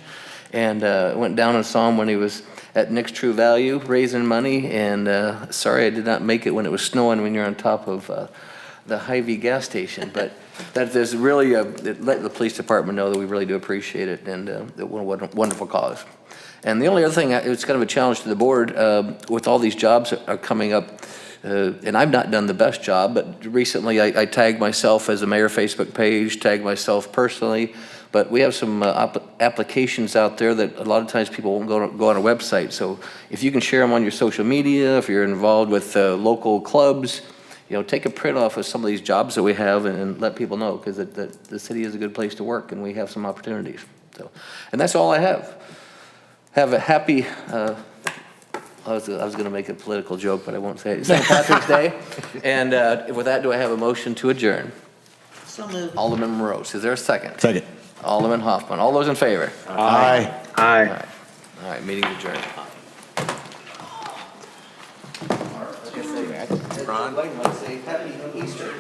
and went down and saw him when he was at Nick's True Value raising money. And sorry I did not make it when it was snowing when you're on top of the Hy-Vee gas station. But that is really let the police department know that we really do appreciate it, and what a wonderful cause. And the only other thing, it's kind of a challenge to the board with all these jobs that are coming up. and I've not done the best job, but recently I tagged myself as a mayor Facebook page, tagged myself personally, but we have some applications out there that a lot of times people won't go on a website. So if you can share them on your social media, if you're involved with local clubs, take a print off of some of these jobs that we have and let people know, because the city is a good place to work and we have some opportunities. So, and that's all I have. Have a happy, I was going to make a political joke, but I won't say it. St. Patrick's Day. And with that, do I have a motion to adjourn? So moved. Alderman Morose, is there a second? Second. Alderman Hoffman, all those in favor? Aye. Aye. All right, meeting adjourned. Ron, I'd like to say happy Easter.